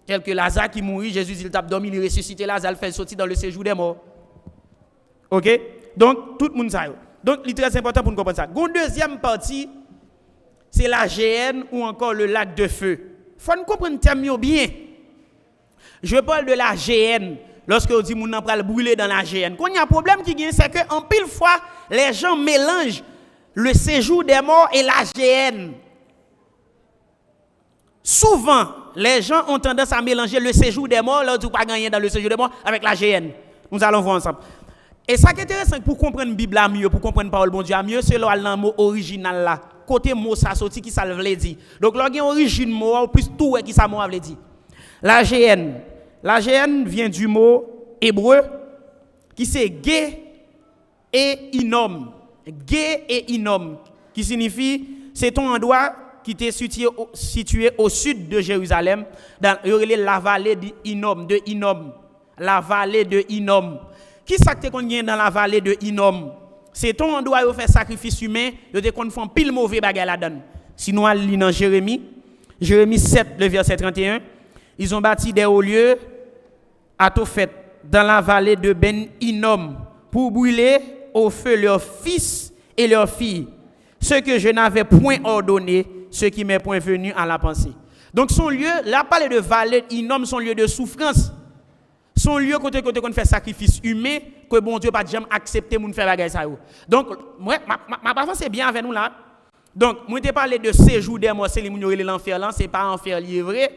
Tel que Lazare qui mourit, Jésus, il tape dormi, il ressuscité, Lazare, il fait sortir dans le séjour des morts. OK? Donc, tout le monde sait. Donc, c'est très important pour nous comprendre ça. Une deuxième partie, c'est la GN ou encore le lac de feu. Il faut nous comprendre le terme bien. Je parle de la GN. Lorsque on dit qu'on n'a pas le brûler dans la GN. Quand il y a un problème qui vient, c'est qu'en pile fois, les gens mélangent le séjour des morts et la GN. Souvent, les gens ont tendance à mélanger le séjour des morts, là où tu pas gagner dans le séjour des morts, avec la GN. Nous allons voir ensemble. Et ça qui est intéressant pour comprendre la Bible mieux, pour comprendre la parole de bon Dieu mieux, c'est le mot original là. Côté mot ça sorti qui ça veut dire. Donc là il y a origine mot plus tout qui ça mot veut dire. La GN. La GN vient du mot hébreu qui c'est gay et inom. Gay et inom qui signifie c'est ton endroit qui est situé au sud de Jérusalem dans la vallée d'Hinnom, de Hinnom. La vallée de Hinnom. Qui s'acte qu'on vient dans la vallée de Hinnom? C'est ton endroit où faire sacrifice humain, où te qu'on font pile mauvais bagarre là-dedans. Sinon, on lit dans Jérémie 7, le verset 31. Ils ont bâti des hauts lieux à Tophet, dans la vallée de Ben Hinnom, pour brûler au feu leurs fils et leurs filles, ce que je n'avais point ordonné, ce qui m'est point venu à la pensée. Donc son lieu, là parler de vallée Hinnom, son lieu de souffrance. Son lieu côté qu'on fait sacrifice humain que bon Dieu pas jamais accepter moun faire bagay ça. Donc moi ma parole c'est bien avec nous là. Donc moi t'ai parlé de séjour des morts, c'est l'enfer là, c'est pas enfer lié vrai.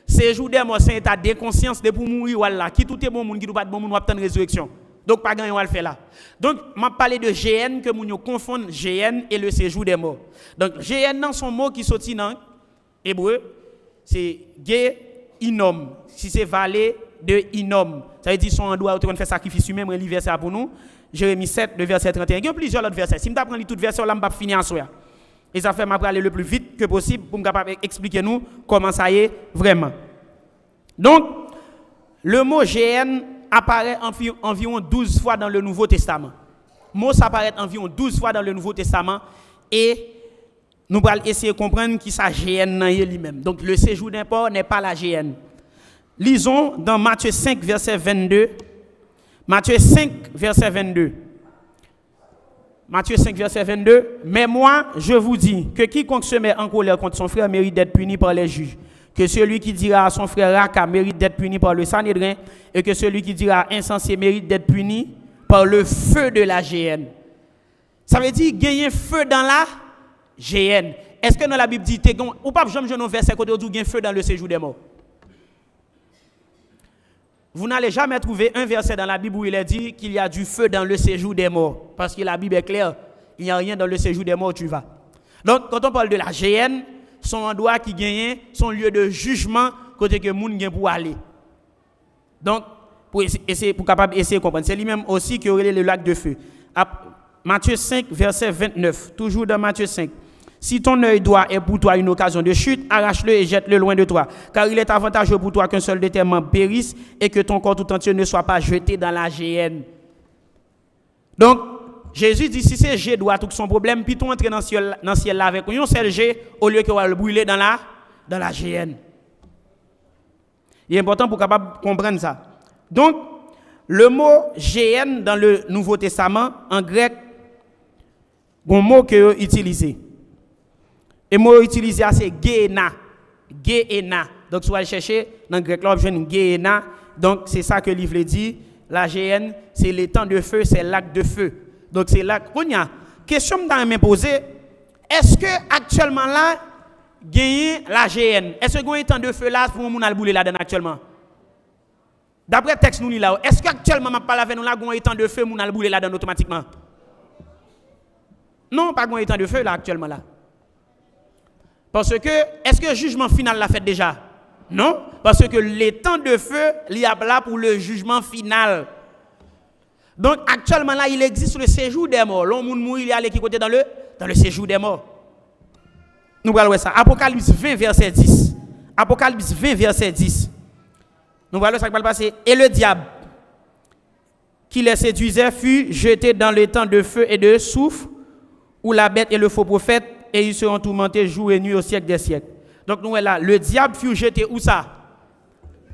Séjour des morts c'est un état d'inconscience de pour mourir voilà, qui tout est bon monde qui tout pas bon monde va attendre résurrection. Donc pas gagner on va le faire là. Donc m'a parlé de GN que moun confondent GN et le séjour des morts. Donc GN dans son mot qui sorti dans hébreu, c'est gay Hinnom. Si c'est vallée de Hinnom, ça veut dire son endroit où on fait sacrifice humain, moi l'hiver ça pour nous. Jérémie 7, le verset 31. Il y a plusieurs autres versets. Si je prends tout verset, là, je vais finir en soi. Et ça fait que je vais aller le plus vite que possible pour me capable expliquer nous comment ça y est vraiment. Donc, le mot GN apparaît environ 12 fois dans le Nouveau Testament. Le mot apparaît environ 12 fois dans le Nouveau Testament et nous allons essayer de comprendre qui ça GN lui-même. Donc, le séjour d'import n'est pas la GN. Lisons dans Matthieu 5, verset 22. Matthieu 5, verset 22. Matthieu 5, verset 22. Mais moi, je vous dis que quiconque se met en colère contre son frère mérite d'être puni par les juges. Que celui qui dira à son frère Raka mérite d'être puni par le Sanhédrin. Et que celui qui dira insensé mérite d'être puni par le feu de la GN. Ça veut dire gagner feu dans la GN. Est-ce que dans la Bible dit, ou pas, j'aime un verset côté où il y a feu dans le séjour des morts? Vous n'allez jamais trouver un verset dans la Bible où il est dit qu'il y a du feu dans le séjour des morts. Parce que la Bible est claire, il n'y a rien dans le séjour des morts où tu vas. Donc, quand on parle de la GN, son endroit qui gagne, son lieu de jugement, côté que les gens gagnent pour aller. Donc, pour capable essayer de comprendre. C'est lui-même aussi qui aurait le lac de feu. Matthieu 5, verset 29, toujours dans Matthieu 5. Si ton œil droit est pour toi une occasion de chute, arrache-le et jette-le loin de toi. Car il est avantageux pour toi qu'un seul de tes membres périsse et que ton corps tout entier ne soit pas jeté dans la GN. Donc, Jésus dit, si c'est G droit tout son problème, puis tu entres dans le ciel là avec un seul G, au lieu que va le brûler dans la GN. Il est important pour capable comprendre ça. Donc, le mot GN dans le Nouveau Testament, en grec, un mot que utilisé. Et le mot utilisé, c'est Géna. Géna. Donc, si vous allez chercher, dans le grec, là, vous avez Géna. Donc, c'est ça que le livre dit. La GN, c'est les temps de feu, c'est lac de feu. Donc, c'est là. Question que je me poser, est-ce que actuellement là, gagner la GN, est-ce que vous avez un temps de feu là pour nous bouler là-dedans actuellement? D'après le texte, nous là, est-ce qu'actuellement, je parle avec nous là, vous avez un temps de feu pour nous bouler là-dedans automatiquement? Non, pas un temps de feu là actuellement là. Parce que, est-ce que le jugement final l'a fait déjà? Non, parce que les temps de feu, il y a là pour le jugement final. Donc, actuellement là, il existe le séjour des morts. L'homme mourir, il est allé qui côté dans le séjour des morts. Nous allons voir ça. Apocalypse 20, verset 10. Apocalypse 20, verset 10. Nous voyons ça qui va passer. Et le diable, qui les séduisait, fut jeté dans le temps de feu et de soufre, où la bête et le faux prophète, et ils seront tourmentés jour et nuit au siècle des siècles. Donc nous là, le diable fut jeté où ça?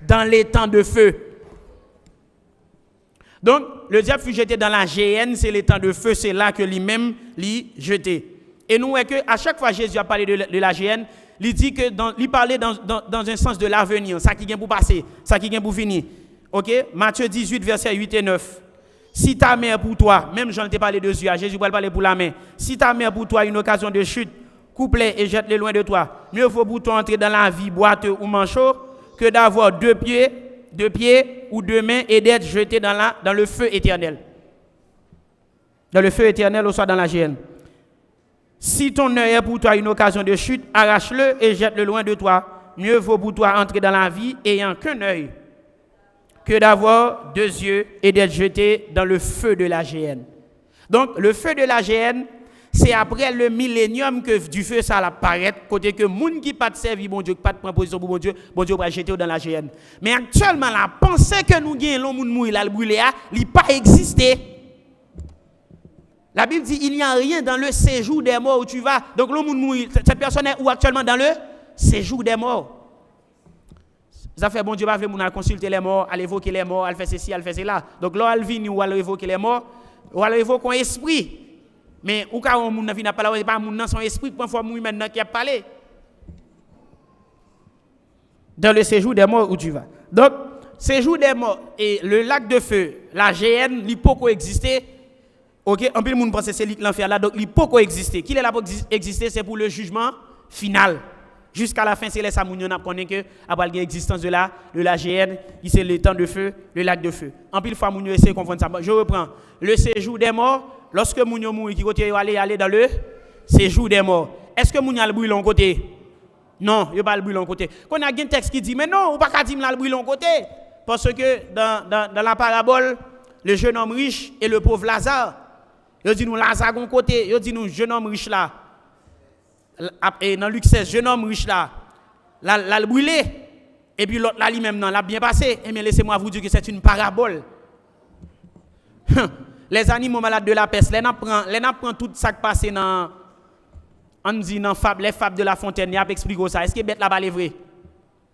Dans les temps de feu. Donc le diable fut jeté dans la GN, c'est les temps de feu, c'est là que lui-même l'y jeté. Et nous voyons qu'à chaque fois Jésus a parlé de la GN, il dit que il parlait dans un sens de l'avenir, ça qui vient pour passer, ça qui vient pour finir. OK? Matthieu 18 versets 8 et 9. Si ta mère pour toi, même Jean t'a parlé de Jésus, Jésus va parler pour la main. Si ta mère pour toi une occasion de chute, coupe-les et jette-les loin de toi. Mieux vaut pour toi entrer dans la vie boiteux ou manchot que d'avoir deux pieds ou deux mains et d'être jeté dans le feu éternel. Dans le feu éternel ou soit dans la GN. Si ton œil est pour toi une occasion de chute, arrache-le et jette-le loin de toi. Mieux vaut pour toi entrer dans la vie ayant qu'un œil que d'avoir deux yeux et d'être jeté dans le feu de la GN. Donc, le feu de la GN, c'est après le millénium que du feu ça apparaît, côté que moun qui pas de servir bon Dieu, pas de prendre position pour bon Dieu va jeter dans la GN. Mais actuellement, la pensée que nous gagnons, l'homme mourir, la brûler, il n'a pas existé. La Bible dit il n'y a rien dans le séjour des morts où tu vas. Donc, l'homme mourir, cette personne est où actuellement dans le séjour des morts. Ça fait bon Dieu va venir consulter les morts, aller évoquer les morts, aller faire ceci, aller faire cela. Donc là, elle vient ou aller évoquer les morts, ou aller évoquer un esprit. Mais ou quand on ne vient pas là, pas mon son esprit pour fois moi maintenant qui a parlé. Dans le séjour des morts où tu vas. Donc, séjour des morts et le lac de feu, la GN, il peut coexister. OK, en plus le monde pense que c'est l'enfer là, donc il peut coexister. Qui est là pour exister, c'est pour le jugement final. Jusqu'à la fin, c'est les Samounions qui connaissent que après l'existence de la GN, c'est le temps de feu, le lac de feu. En plus, fois Mounio essaie de comprendre ça. Je reprends. Le séjour des morts, lorsque Mounio mourit, qui côté aller dans le séjour des morts. Est-ce que Mounio a le bruit l'on côté? Non, il n'y a pas le bruit l'on côté. Quand on a un texte qui dit, mais non, on ne peut pas dire le bruit l'on côté. Parce que dans la parabole, le jeune homme riche et le pauvre Lazare. Il dit nous Lazare gon côté, il dit nous jeune homme riche là. Et dans Luc 16, jeune homme riche là, l'a brûlé. Et puis l'autre là lui-même non, l'a bien passé. Et bien laissez-moi vous dire que c'est une parabole. Les animaux malades de la peste, les n'apprend tout ça qui passe dans on dit dans les fables de La Fontaine, il a expliqué ça. Est-ce que bête là-bas est vrai?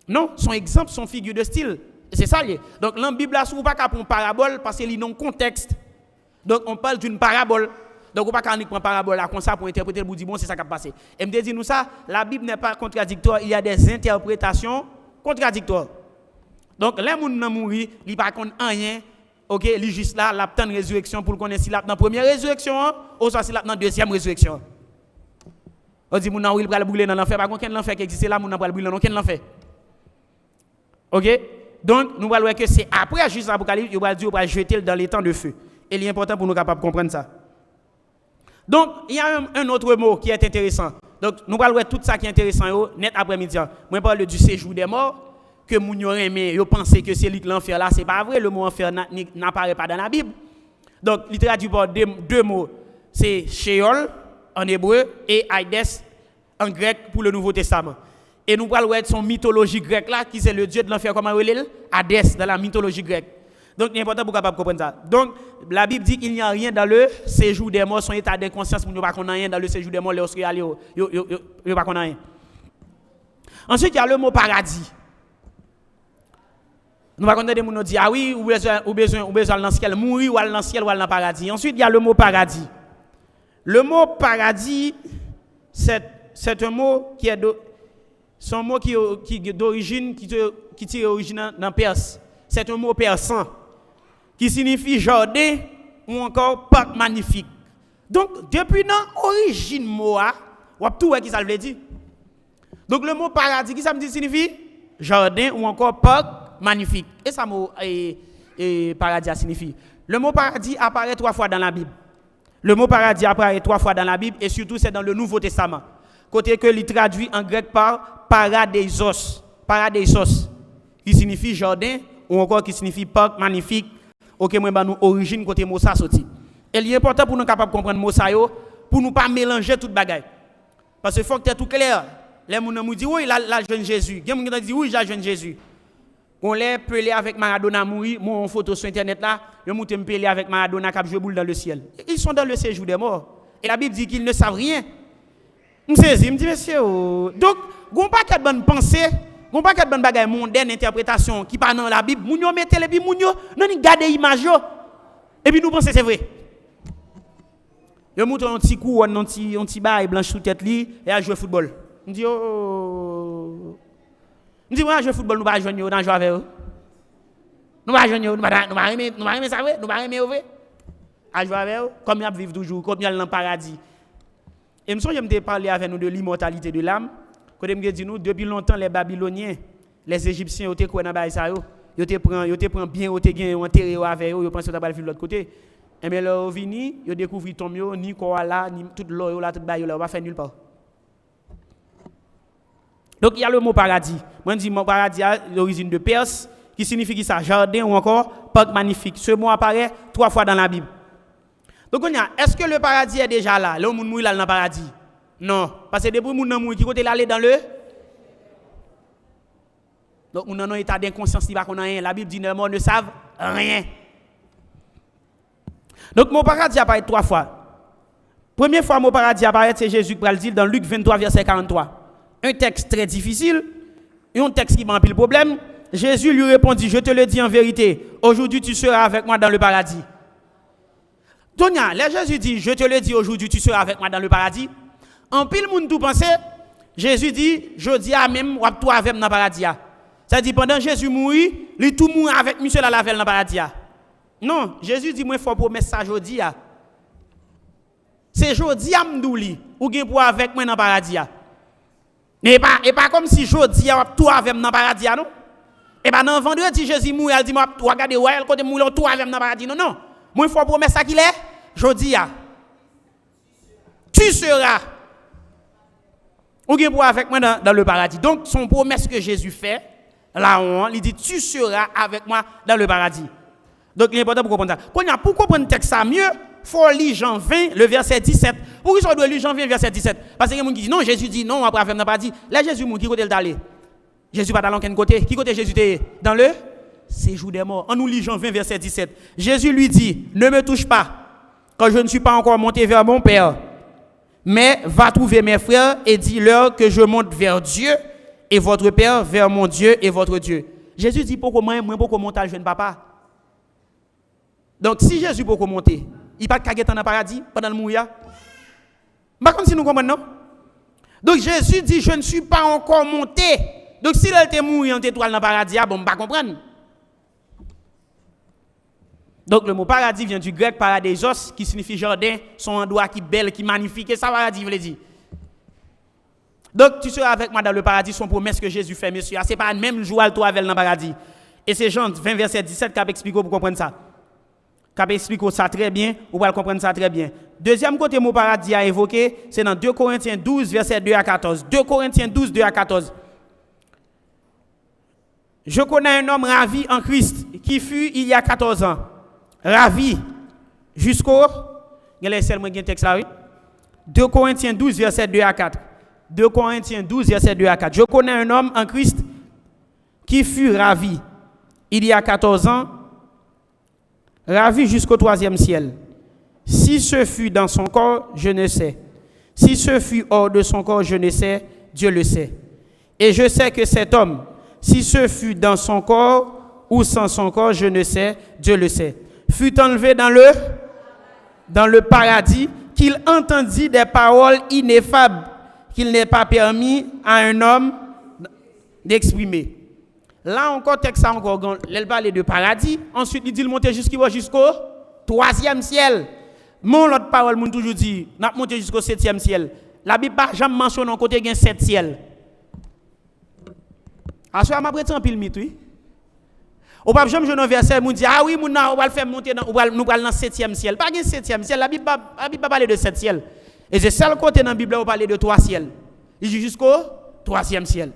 Non, son exemple, son figure de style. C'est ça. Donc, la Bible, là, pas qu'à une parabole parce qu'il y a un contexte. Donc, on parle d'une parabole. Donc, on pas qu'à prendre parabole là, comme ça pour interpréter le bout du bon, c'est ça qui a passé. Et me dit nous ça, la Bible n'est pas contradictoire, il y a des interprétations contradictoires. Donc, les gens qui mourir, ils ne connaissent pas rien. OK, ils juste là, la petite résurrection pour connaître si la dans la première résurrection ou soit si la dans la deuxième résurrection. On dit moun il va brûler dans l'enfer, pas aucun l'enfer qui existe là, moun va brûler dans aucun l'enfer. OK? Donc, nous allons voir que c'est après juste l'Apocalypse, il va dire qu'il va jeter dans les temps de feu. Et il est important pour nous capables de comprendre ça. Donc, il y a un autre mot qui est intéressant. Donc, nous allons voir tout ça qui est intéressant net après-midi. Moi, je parle du séjour des morts, que moun yo aimé, yo pense que c'est l'enfer là, c'est pas vrai, le mot enfer n'apparaît pas dans la Bible. Donc, il traduit par deux mots, c'est Sheol en hébreu et Hades en grec pour le Nouveau Testament. Et nous allons voir son mythologie grecque là, qui c'est le dieu de l'enfer, comment il est Hadès dans la mythologie grecque. Donc, il est important pour capable comprendre ça. Donc, la Bible dit qu'il n'y a rien dans le séjour des morts, son état d'inconscience, pour ne pas qu'on a rien dans le séjour des morts, lorsqu'il y a pas qu'on a rien. Ensuite, il y a le mot paradis. Nous allons entendre des gens dire, ah oui, ou besoin dans le ciel, mourir ou aller dans le ciel ou aller dans le paradis. Ensuite, il y a le mot paradis. Le mot paradis, c'est un mot qui est d'origine, qui tire origine dans perse. C'est un mot persan qui signifie jardin ou encore parc magnifique. Donc, depuis l'origine mot, on a tout qui ça veut dire. Donc, le mot paradis, qui ça me dit signifie jardin ou encore parc magnifique. Et ça mot paradis signifie. Le mot paradis apparaît 3 fois dans la Bible. Le mot paradis apparaît 3 fois dans la Bible et surtout c'est dans le Nouveau Testament. Côté que il traduit en grec par paradeisos, qui signifie jardin ou encore qui signifie parc magnifique. OK, moi ba nous origine côté mot ça sorti. Et il est important pour nous capable comprendre mot ça yo pour nous pas mélanger toute bagaille. Parce que faut que tu tout clair. Les gens nous disent oui, la jeune Jésus. Les gens disent oui, la jeune Jésus. On les pelé avec Maradona mourir, mon photo sur internet là, yo monte me pelé avec Maradona qui a joué boule dans le ciel. Ils sont dans le séjour des morts. Et la Bible dit qu'ils ne savent rien. Je me dis monsieur, donc gon pas qu'à bonne pensée, gon pas qu'à bonne bagaille mondaine interprétation qui pas dans la Bible, moun yo mettez les bi moun yo, non ni garder image yo. Et puis nous penser c'est vrai. Yo monte un petit coup, un petit bail blanche sous tête li et à jouer football. Je dis oh. Je dis, moi, je joue football, nous ne pouvons pas jouer dans le jeu avec eux. Nous ne pouvons pas jouer, nous ne pouvons pas aimer ça, nous ne pouvons pas aimer eux. À jouer avec eux, comme ils vivent toujours, comme ils sont dans le paradis. Et je me souviens de parler avec nous de l'immortalité de l'âme. Quand je me dis, nous, depuis longtemps, les Babyloniens, les Égyptiens, ils ont été dans le ça, ils ont pris bien, ils ont enterré avec eux, ils pensent qu'ils vont vivre de l'autre côté. Et bien, là, ils viennent, ils découvrent tombe, ni koala, ni toute l'eau, là, toute baille, là, on va faire nulle part. Donc il y a le mot paradis. Moi je dis mot paradis a l'origine de perse qui signifie ça jardin ou encore parc magnifique. Ce mot apparaît 3 fois dans la Bible. Donc est-ce que le paradis est déjà là? Le monde mourir là dans le paradis? Non, parce que depuis moun nan mourir qui côté l'aller dans le donc moun nan un état d'inconscience qui va connait rien. La Bible dit les morts ne savent rien. Donc mot paradis apparaît 3 fois. Première fois mot paradis apparaît c'est Jésus qui va le dire dans Luc 23 verset 43. Un texte très difficile, et un texte qui m'a pile problème. Jésus lui répondit, je te le dis en vérité, aujourd'hui tu seras avec moi dans le paradis. Tonya, là Jésus dit, je te le dis aujourd'hui tu seras avec moi dans le paradis. En pile monde tout pensait, Jésus dit, je dis à même, ou toi avec moi dans le paradis. Ça dit, pendant Jésus mourit, il tout mourir avec monsieur la lavelle dans le paradis. Non, Jésus dit, moi il faut promesse ça aujourd'hui. C'est aujourd'hui à m'douli, ou gen pour avec moi dans le paradis. Et pas comme si jodi a tout avec dans paradis non. Et pas dans vendredi Jésus mourir, elle dit moi regarder ouais elle côté mourir tout avec dans paradis non. Moi il faut promesse ça qu'il est jodi a. Tu seras ou bien pour avec moi dans le paradis. Donc son promesse que Jésus fait là il dit tu seras avec moi dans le paradis. Donc, il est important pour comprendre ça. Pour comprendre le texte ça mieux, il faut lire Jean 20, le verset 17. Pourquoi il faut lire Jean 20, verset 17? Parce que il y a des gens qui disent non, Jésus dit non, après faire n'a pas dit. Là, Jésus, qui côté le allé? Jésus pas dans quel côté? Qui côté Jésus était? Dans le séjour des morts. On nous lit Jean 20, verset 17. Jésus lui dit, ne me touche pas, quand je ne suis pas encore monté vers mon Père. Mais va trouver mes frères et dis-leur que je monte vers Dieu et votre Père, vers mon Dieu et votre Dieu. Jésus dit, pourquoi moi, pourquoi monter à jeune papa? Donc, si Jésus peut monter, il ne peut pas dans le paradis pendant le mourir. Par contre, si nous comprenons, non? Donc, Jésus dit, je ne suis pas encore monté. Donc, s'il était mort en étoile dans le paradis, bon, on ne va pas comprendre. Donc, le mot paradis vient du grec paradisos, qui signifie jardin, son endroit qui est belle, qui est magnifique. Et ça, paradis, veut dire. Donc, tu seras avec moi dans le paradis, son promesse que Jésus fait, monsieur. Ce n'est pas le même jour toi avec dans le paradis. Et c'est Jean 20, verset 17 qui a expliqué pour comprendre ça. Qui a expliqué ça très bien, vous pouvez comprendre ça très bien. Deuxième côté, mot paradis à évoquer, c'est dans 2 Corinthiens 12, verset 2 à 14. 2 Corinthiens 12, 2 à 14. Je connais un homme ravi en Christ qui fut il y a 14 ans. Ravi jusqu'au. Il y a seulement un texte là, oui. 2 Corinthiens 12, verset 2 à 4. 2 Corinthiens 12, verset 2 à 4. Je connais un homme en Christ qui fut ravi il y a 14 ans. Ravi jusqu'au 3e ciel. Si ce fut dans son corps, je ne sais. Si ce fut hors de son corps, je ne sais. Dieu le sait. Et je sais que cet homme, si ce fut dans son corps ou sans son corps, je ne sais. Dieu le sait. Fut enlevé dans le paradis, qu'il entendit des paroles ineffables qu'il n'est pas permis à un homme d'exprimer. Là encore, texte encore, il parle de paradis. Ensuite, il dit monter jusqu'au 3e ciel. Mon l'autre parole, mon toujours dit, n'a monté jusqu'au 7e ciel. La Bible n'a jamais mentionné un côté gain 7 ciel. À ce moment, je vais pile mythe, oui. Au pas jamais je un verset, mon dit ah oui, on va le faire monter nous va dans 7e ciel. Pas gain 7e ciel, la Bible pas parler de 7 ciel. Et c'est seul côté dans la Bible où parler de 3 ciel. Il dit jusqu'au 3e ciel.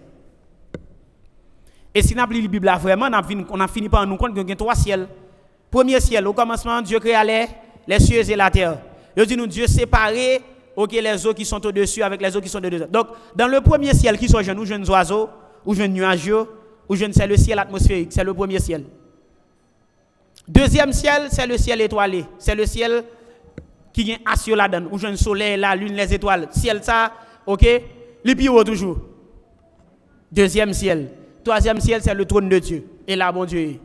Et si nous avons lu la Bible vraiment, on a fini par nous compte qu'il y a 3 ciels. Premier ciel, au commencement, Dieu créa les cieux et la terre. Il dit nous, Dieu séparé les eaux qui sont au-dessus avec les eaux qui sont au-dessus. Donc, dans le premier ciel, qui sont jeunes oiseaux, ou jeunes nuages, ou c'est le ciel atmosphérique, c'est le premier ciel. Deuxième ciel, c'est le ciel étoilé. C'est le ciel qui est assis là-dedans, où le soleil, la lune, les étoiles. Ciel ça, les plus haut toujours. Deuxième ciel. Troisième ciel, c'est le trône de Dieu. Et là, bon Dieu.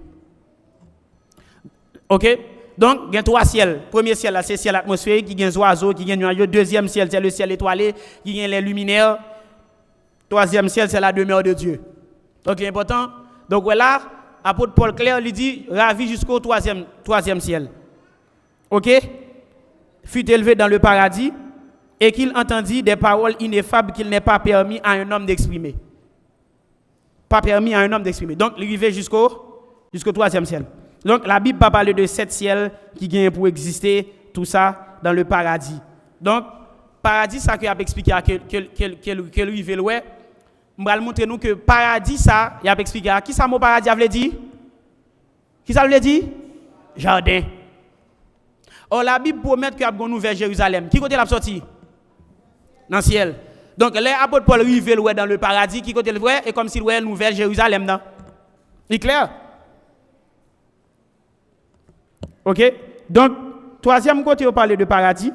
OK? Donc, il y a 3 ciels. Premier ciel, c'est le ciel atmosphérique, qui a des oiseaux, qui a des nuages. Deuxième ciel, c'est le ciel étoilé, qui a les luminaires. Troisième ciel, c'est la demeure de Dieu. Donc, c'est important. Donc, voilà, apôtre Paul Clair lui dit, ravi jusqu'au 3e ciel. OK? Fut élevé dans le paradis et qu'il entendit des paroles ineffables qu'il n'est pas permis à un homme d'exprimer. Pas permis à un homme d'exprimer. Donc, il arrivé jusqu'au 3e ciel. Donc, la Bible va parler de 7 ciels qui viennent pour exister, tout ça, dans le paradis. Donc, paradis, ça qu'il a expliqué que lui veut le je vais montrer nous que paradis, ça, il a expliqué qui ça, mon paradis, a dit? Qui ça veut dire? Jardin. Or, la Bible promet qu'il y a une nouvelle Jérusalem. Qui côté l'a sorti? Dans le ciel. Donc, les apôtres Paul rive dans le paradis, qui côté le vrai, et comme s'il y avait une nouvelle Jérusalem. Non? C'est clair? OK? Donc, troisième côté, on parle de paradis.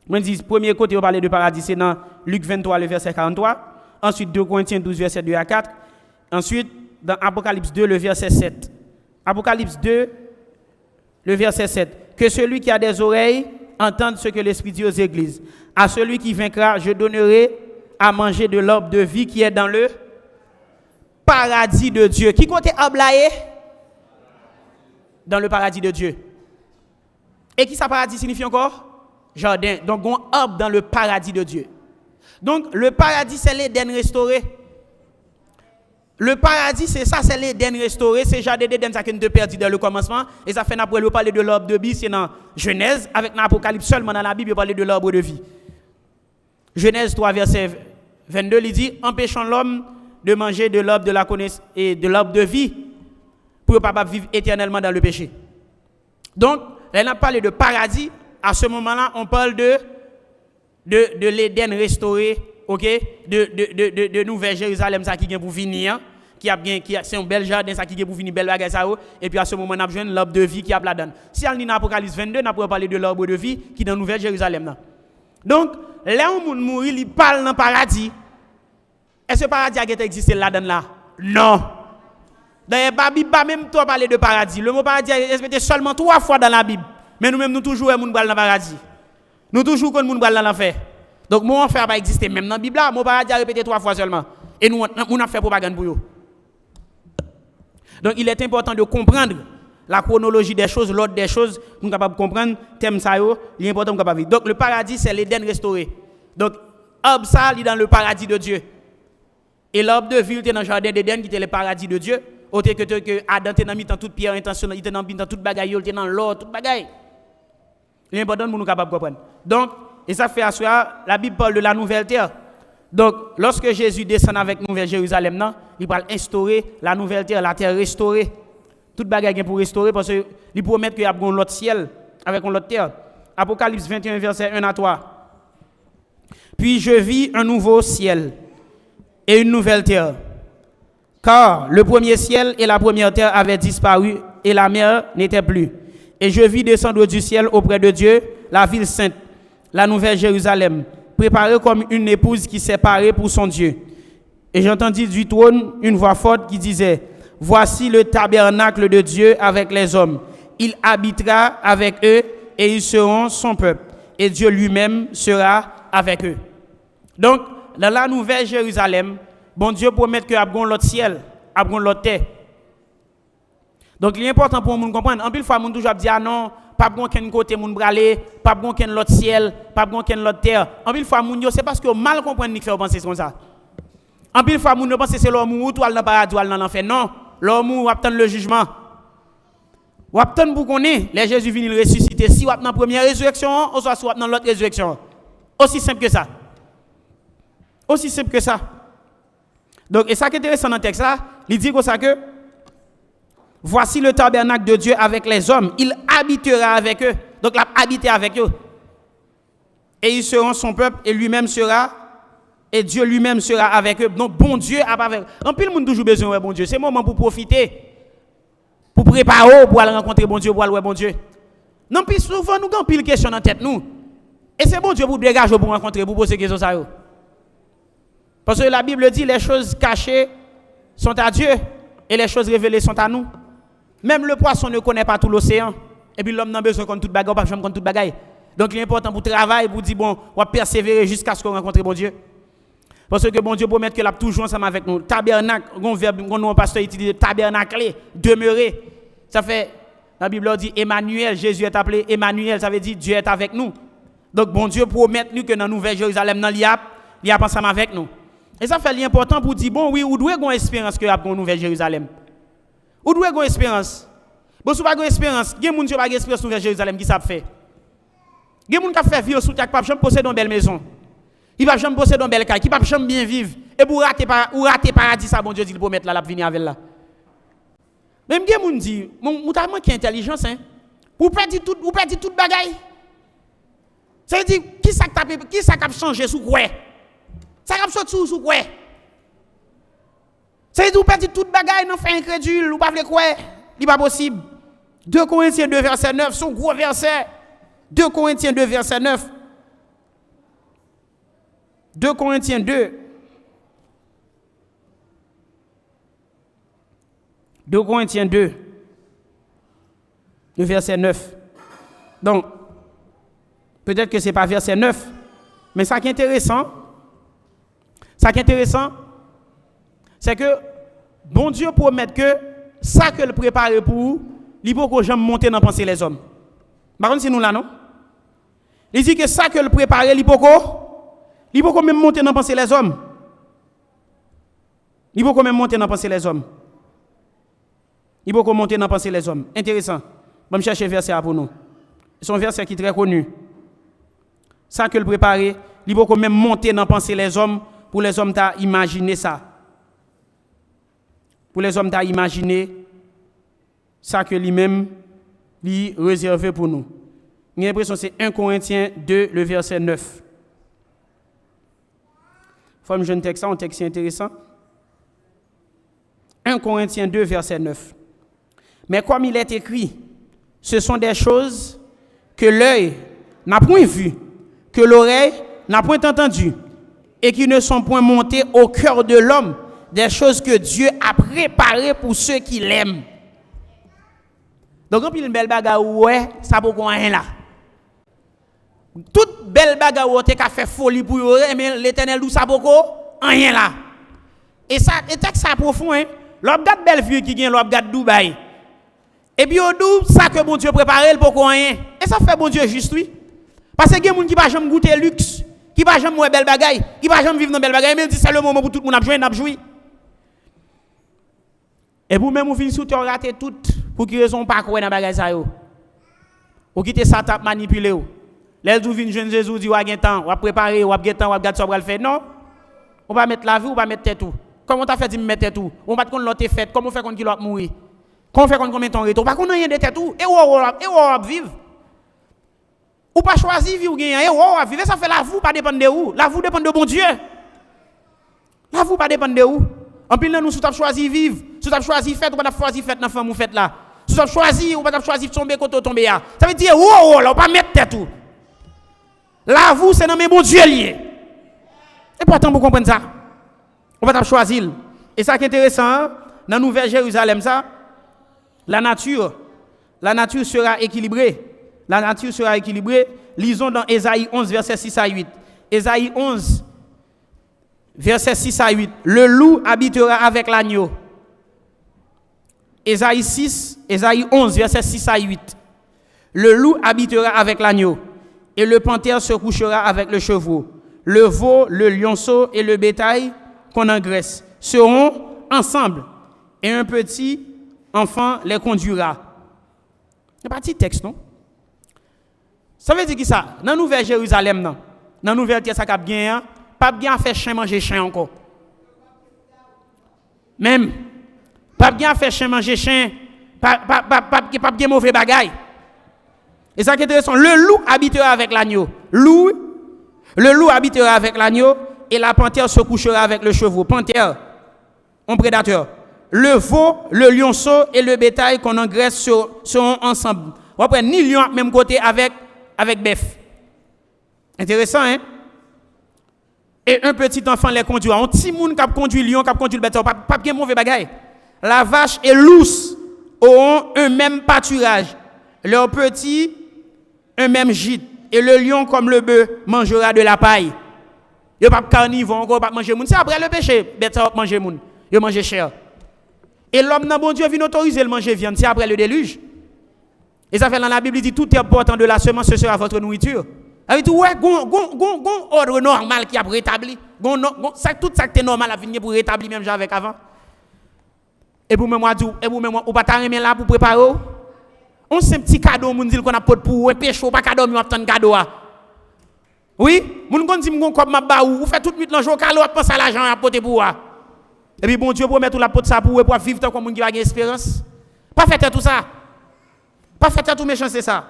Je dis, premier côté, on parle de paradis, c'est dans Luc 23, le verset 43. Ensuite, 2 Corinthiens 12, verset 2 à 4. Ensuite, dans Apocalypse 2, le verset 7. Apocalypse 2, le verset 7. Que celui qui a des oreilles entende ce que l'Esprit dit aux églises. À celui qui vaincra, je donnerai à manger de l'arbre de vie qui est dans le paradis de Dieu. Qui côté ablaye? Dans le paradis de Dieu. Et qui ça paradis signifie encore? Jardin. Donc, on arbre dans le paradis de Dieu. Donc, le paradis, c'est l'Éden restauré. Le paradis, c'est ça, c'est l'Éden restauré. C'est le jardin d'Éden, ça qui nous perdu dans le commencement. Et ça fait après, parler de l'arbre de vie, c'est dans Genèse. Avec l'Apocalypse seulement dans la Bible, il parle de l'arbre de vie. Genèse 3, verset 22, il dit, empêchons l'homme de manger de l'arbre de la connaissance et de l'arbre de vie, pour pour ne pas vivre éternellement dans le péché. Donc, là, on a parlé de paradis. À ce moment-là, on parle de l'Éden restauré, ok, de Nouvelle Jérusalem, ça qui vient pour venir, c'est un bel jardin, ça qui vient pour venir, belle bagaille ça, et puis à ce moment, on a besoin de l'arbre de vie qui a là-dedans. Si on lit dans Apocalypse 22, on pourrait parler de l'arbre de vie qui est dans Nouvelle Jérusalem. Donc, là où on mourit, il parle dans le paradis. Est-ce que le paradis a existé là-dedans là? Non. D'ailleurs, la Bible pas même toi parler de paradis. Le mot paradis est répété seulement 3 fois dans la Bible. Mais nous-mêmes, nous toujours nous dans le paradis. Nous toujours qu'on nous dans l'enfer. Donc, mon enfer pas exister même dans la Bible là. Mon paradis a répété 3 fois seulement. Et nous on fait propagande pour eux. Donc, il est important de comprendre la chronologie des choses, l'ordre des choses, pour nous capable comprendre thème ça yo, il est important pour capable. Donc, le paradis c'est l'Éden restauré. Donc, l'arbre ça il est dans le paradis de Dieu. Et l'arbre de vie était dans le jardin d'Éden qui était le paradis de Dieu. Autre que Adam était dans toute pierre intentionnelle, il était dans toute bagaille, il était dans l'or, toute bagaille. Il est important pour nous capables de comprendre. Donc, et ça fait à soi, la Bible parle de la nouvelle terre. Donc, lorsque Jésus descend avec Nouvelle Jérusalem, il va instaurer la nouvelle terre, la terre restaurée. Toute bagaille pour restaurer parce qu'il promet qu'il y a un autre ciel avec une autre terre. Apocalypse 21, verset 1 à 3. Puis je vis un nouveau ciel et une nouvelle terre. Car le premier ciel et la première terre avaient disparu et la mer n'était plus. Et je vis descendre du ciel auprès de Dieu la ville sainte, la nouvelle Jérusalem, préparée comme une épouse qui s'est parée pour son Dieu. Et j'entendis du trône une voix forte qui disait, « Voici le tabernacle de Dieu avec les hommes. Il habitera avec eux et ils seront son peuple. Et Dieu lui-même sera avec eux. » Donc, dans la nouvelle Jérusalem, bon Dieu promet qu'il y a l'autre ciel, il y a l'autre terre. Donc, il est important pour nous comprendre. En plus, fois, nous toujours dit, ah non, pas de aucun côté, moun bralé, pas de aucun l'autre ciel, pas de aucun l'autre terre. En plus, fois, c'est parce que mal comprendre ni fait penser comme ça. En plus, fois, moun pense c'est l'homme ou dans le paradis ou dans l'enfer. Non, l'homme ou attend le jugement. Ou attend pour qu'on ait, les Jésus vient ressusciter. Si ou attend la première résurrection, ou soit dans l'autre résurrection. Aussi simple que ça. Aussi simple que ça. Donc, et ça qui est intéressant dans le texte là, il dit comme ça que voici le tabernacle de Dieu avec les hommes. Il habitera avec eux. Donc, il a habité avec eux. Et ils seront son peuple et lui-même sera, et Dieu lui-même sera avec eux. Donc, bon Dieu a pas avec eux. En plus, le monde toujours besoin de bon Dieu. C'est le moment pour profiter, pour préparer, pour aller rencontrer bon Dieu, pour aller voir bon Dieu. Non, puis souvent, nous avons pile question dans la tête, nous. Et c'est bon Dieu pour dégager, pour rencontrer, pour poser des questions. Parce que la Bible dit les choses cachées sont à Dieu et les choses révélées sont à nous. Même le poisson ne connaît pas tout l'océan. Et puis l'homme n'a besoin de toute bagaille, pas besoin de toute bagaille. Donc il est important pour travailler, pour dire bon, on va persévérer jusqu'à ce qu'on rencontre bon Dieu. Parce que bon Dieu promet qu'il a toujours ensemble avec nous. Tabernacle, un verbe, un pasteur utilise tabernacle, demeurer. Ça fait, la Bible dit Emmanuel, Jésus est appelé Emmanuel, ça veut dire Dieu est avec nous. Donc bon Dieu promet nous que dans la Nouvelle Jérusalem, il y a ensemble avec nous. Et ça fait l'important pour dire, bon, oui, où doit avoir une espérance que y a une Nouvelle Jérusalem? Où doit avoir une espérance? Bon, si vous n'avez pas d'espérance, il y a des gens qui n'ont pas d'espérance Nouvelle Jérusalem qui savent faire. Il y a des gens qui ont fait vivre sous terre, qui ne peuvent pas posséder une belle maison. Ils ne peuvent pas posséder une belle caille, qui ne peuvent pas bien vivre. Et pour rater paradis, ça, bon Dieu dit, il peut mettre là, la venir avec là. Même il y a des gens qui disent, vous avez manqué d'intelligence, hein? Vous perdez toute bagaille. Ça veut dire, qui ça a changé sous quoi? Ça va sortir sous quoi? C'est vous perdez toute bagaille, non fait incrédule, ou pas vle quoi? Il pas possible. 2 Corinthiens 2 verset 9, son gros verset. 2 Corinthiens 2 verset 9. 2 Corinthiens 2. 2 Corinthiens 2. Le verset 9. Donc, peut-être que ce n'est pas verset 9, mais ça qui est intéressant, c'est que bon Dieu promet que ça que le prépare pour vous, il ne peut pas jamais monter dans penser les hommes. Par contre, c'est nous là, non? Il dit que ça que le prépare, il ne peut pas même monter dans penser les hommes. Il ne peut pas même monter dans penser les hommes. Il ne peut pas monter dans penser les hommes. Intéressant. Je vais chercher un verset pour nous. C'est un verset qui est très connu. Ça que le prépare, il ne peut pas même monter dans penser les hommes. Pour les hommes, tu as imaginé ça. Pour les hommes, tu as imaginé ça que lui-même lui réservé pour nous. J'ai l'impression que c'est 1 Corinthiens 2, le verset 9. Faut que je texte ça, un texte intéressant. 1 Corinthiens 2, verset 9. Mais comme il est écrit, ce sont des choses que l'œil n'a point vues, que l'oreille n'a point entendues, et qui ne sont point montées au cœur de l'homme, des choses que Dieu a préparées pour ceux qui l'aiment. Donc, quand il y a une belle bagarre, ouais, ça peut rien là. Toute belle bagarre, où tu as fait folie pour eux, mais l'Éternel d'où ça peut rien là. Et ça, et texte ça profond, hein. L'on regarde belle fille qui vient, l'on regarde Dubaï. Et puis, au dou, ça que bon Dieu préparé, pour rien. Et ça fait bon Dieu juste, oui. Parce que il y a des gens qui ne jamais goûter luxe, qui ne jamais voir belle bagaille, qui ne jamais vivre dans belle bagaille, mais c'est le moment pour tout le monde à jouer. Et vous même vous finissez sur rater tout pour qui raison pas quoi dans bagaille ça yo. Ou quitter ça t'a manipuler ou. Les vous vinn jeune Jésus dit ou a gain temps, ou a préparer, ou a gain temps, ou a garder ça pour le faire. Non. On va mettre la vie ou pas mettre tête tout. Comment t'as fait de mettre tête tout? On va te connait l'autre fait, comment fait qu'on qui l'autre mourir. Comment fait qu'on combien temps retour? Pas qu'on rien de tête tout et ou vivre. Ou pas choisir vivre ou gagner et ou vivre ça fait la vous pas dépendre de où. La vous dépend de bon Dieu. La vous pas dépend de où. En plus, nous, si tu as choisi vivre, si tu as choisi faire, ou pas choisi faire dans la femme ou fait là. Si tu as choisi, ou pas choisi tomber quand tu tombes là. Ça veut dire, oh, là, on va mettre tête tout. Là, vous, c'est dans mes bons dieux liés. Et pourtant, vous comprenez ça. On va choisir. Et ça qui est intéressant, dans la Nouvelle Jérusalem, ça, la nature sera équilibrée. La nature sera équilibrée. Lisons dans Ésaïe 11, verset 6 à 8. Ésaïe 11, verset 6 à 8. Le loup habitera avec l'agneau. Ésaïe 11, verset 6 à 8. Le loup habitera avec l'agneau, et le panthère se couchera avec le chevreau. Le veau, le lionceau et le bétail qu'on engraisse seront ensemble, et un petit enfant les conduira. C'est pas un petit texte, non? Ça veut dire qui ça? Dans la Nouvelle Jérusalem, dans la Nouvelle Terre, ça cap bien, pas bien faire chien manger chien encore. Même pas bien faire chien manger chien, pas bien mauvais bagaille. Et ça qui est intéressant, le loup habitera avec l'agneau. Le loup habitera avec l'agneau et la panthère se couchera avec le chevreau. Panthère, un prédateur. Le veau, le lionceau et le bétail qu'on engraisse seront ensemble. Après, ni lion à même côté avec bœuf. Intéressant, hein? Et un petit enfant les conduira. Un petit monde qui a conduit lion, qui a conduit le bétail, pas bien mauvais bagaille. La vache et l'ours auront un même pâturage. Leurs petits, un même gîte. Et le lion, comme le bœuf, mangera de la paille. Il n'y a pas de carnivore, encore pas manger moun. C'est après le péché, bétail va manger moun. Il mange cher. Et l'homme, dans bon Dieu, vient autoriser le manger viande. C'est après le déluge. Et ça fait dans la Bible, il dit tout est important de la semence, ce sera votre nourriture. Il dit, ouais, gon ordre normal qui a rétabli. Tout ça qui est normal à venir pour rétablir même avec avant. Et pour moi, ou pas t'arriver là pour préparer. On sait un petit cadeau, on dit qu'on a pas pour pêcher, pas cadeau, mais on a un cadeau. Oui, mon kon dit mon comme ma ba ou fait toute nuit dans jour calo pense à l'argent à porter pour. Et puis bon Dieu promet tout la porte ça pour vivre tant comme moun qui va gagner espérance. Pas faire tout ça. Pas faire tout méchant c'est ça.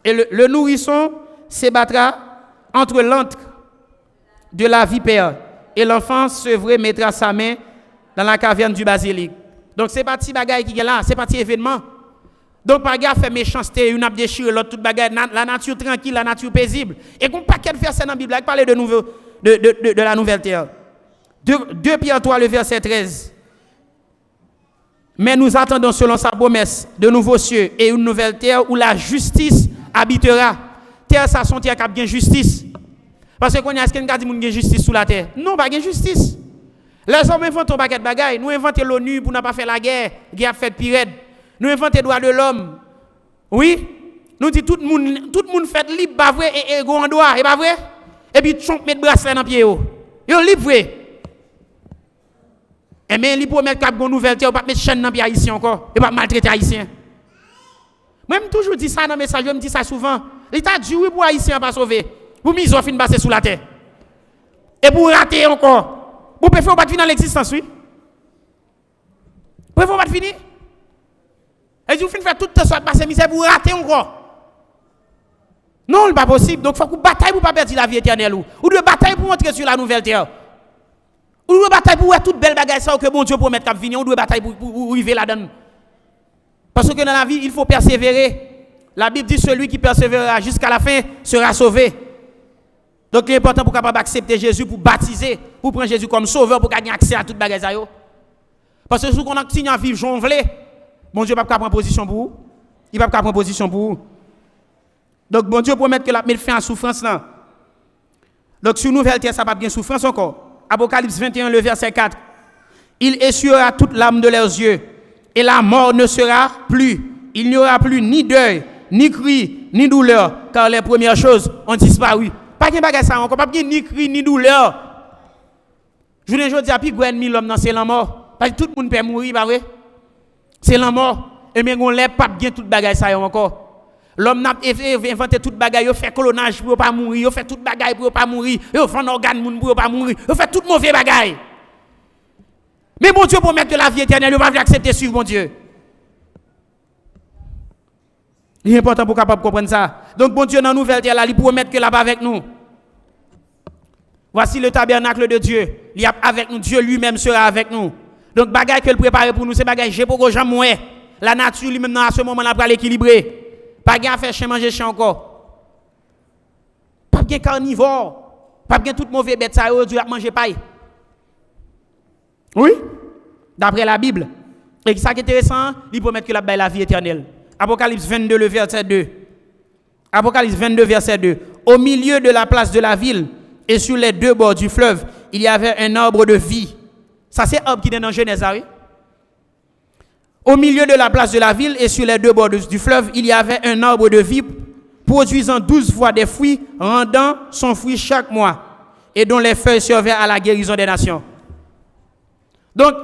Et le nourrisson s'ébattra entre l'antre de la vipère et l'enfant sevré mettra sa main dans la caverne du basilic. Donc c'est pas petit bagaille qui est là, c'est pas petit événement. Donc par gars fait méchanceté, une a déchiré l'autre toute bagaille, la nature tranquille, la nature paisible. Et qu'on paquet de versets dans la Bible qui parle de la nouvelle terre. 2 Pierre 3 le verset 13. Mais nous attendons selon sa promesse de nouveaux cieux et une nouvelle terre où la justice habitera. Terre ça son terre qui a bien justice. Parce que quand il y a quelqu'un qui a dit qu'il y a justice sous la terre. Non, pas de justice. Les hommes inventent un paquet de bagailles. Nous inventons l'ONU pour ne pas faire la guerre, guerre fait pire. Nous inventons les droits de l'homme. Oui, nous disons tout le monde fait libre, pas vrai, et égaux en droit, et pas vrai. Et puis Trump met bracelet dans le pied. Yo libre vrai. Et bien, il promet qu'il y a une nouvelle terre, pas mettre chaîne dans le pied haïtien encore, et pas maltraiter haïtien. Moi, je toujours dis ça dans le message, je me dis ça souvent. L'État dit oui pour haïtien pas sauver. Pour mise en fin passer sous la terre. Et pour rater encore. Vous préférez pas finir dans l'existence, oui. Vous préférez pas finir. Et si vous finissez faire toute sorte passer misère pour rater encore. Non, ce n'est pas possible. Donc il faut que vous bataillez pour ne pas perdre la vie éternelle. Ou de bataille pour entrer sur la nouvelle terre. Ou de bataille pour voir toute belle bagaille ça que bon Dieu promet cap venir. Ou de bataille pour arriver là-dedans. Parce que dans la vie, il faut persévérer. La Bible dit celui qui persévérera jusqu'à la fin sera sauvé. Donc il est important pour capable accepter Jésus, pour baptiser, pour prendre Jésus comme sauveur, pour gagner accès à toute bagaille ça. Parce que si on a continué à vivre jonglé, bon Dieu ne va pas prendre position pour vous. Il ne va pas prendre position pour vous. Donc, bon Dieu promet que la mettre fin à souffrance là. Donc, sur nouvelle terre, ça va bien souffrance encore. Apocalypse 21, le verset 4. Il essuiera toute l'âme de leurs yeux, et la mort ne sera plus. Il n'y aura plus ni deuil, ni cri, ni douleur, car les premières choses ont disparu. Pas de bagage ça encore, pas de ni cri, ni douleur. Je vous dis à puis Gwen l'homme dans c'est la mort. Parce que tout le monde peut mourir, pas vrai? C'est la mort. Et bien, on l'a pas bien toute bagage ça encore. L'homme n'a inventé toute bagaille, il fait colonnage pour pas mourir, il fait toute bagaille pour pas mourir, il fait un organe pour pas mourir, il fait toute mauvaise bagaille. Mais bon Dieu promet que la vie éternelle, il va accepter suivre mon Dieu. Il est important pour capable comprendre ça. Donc bon Dieu dans la nouvelle terre là, il promet que là-bas avec nous. Voici le tabernacle de Dieu. Il y a avec nous, Dieu lui-même sera avec nous. Donc bagaille que le prépare pour nous, c'est bagaille j'ai pour jamais moins. La nature lui-même à ce moment là pour l'équilibrer. Pas de faire chien manger chien encore. Pas de carnivore. Pas de toute mauvaise bête ça Dieu a manger paille. Oui? D'après la Bible. Et ça qui est intéressant, il promet que la vie éternelle. Apocalypse 22 le verset 2. Apocalypse 22 verset 2. Au milieu de la place de la ville et sur les deux bords du fleuve, il y avait un arbre de vie. Ça c'est l'arbre qui est dans Genèse, oui? Au milieu de la place de la ville et sur les deux bords du fleuve, il y avait un arbre de vie produisant 12 fois des fruits, rendant son fruit chaque mois, et dont les feuilles servaient à la guérison des nations. Donc,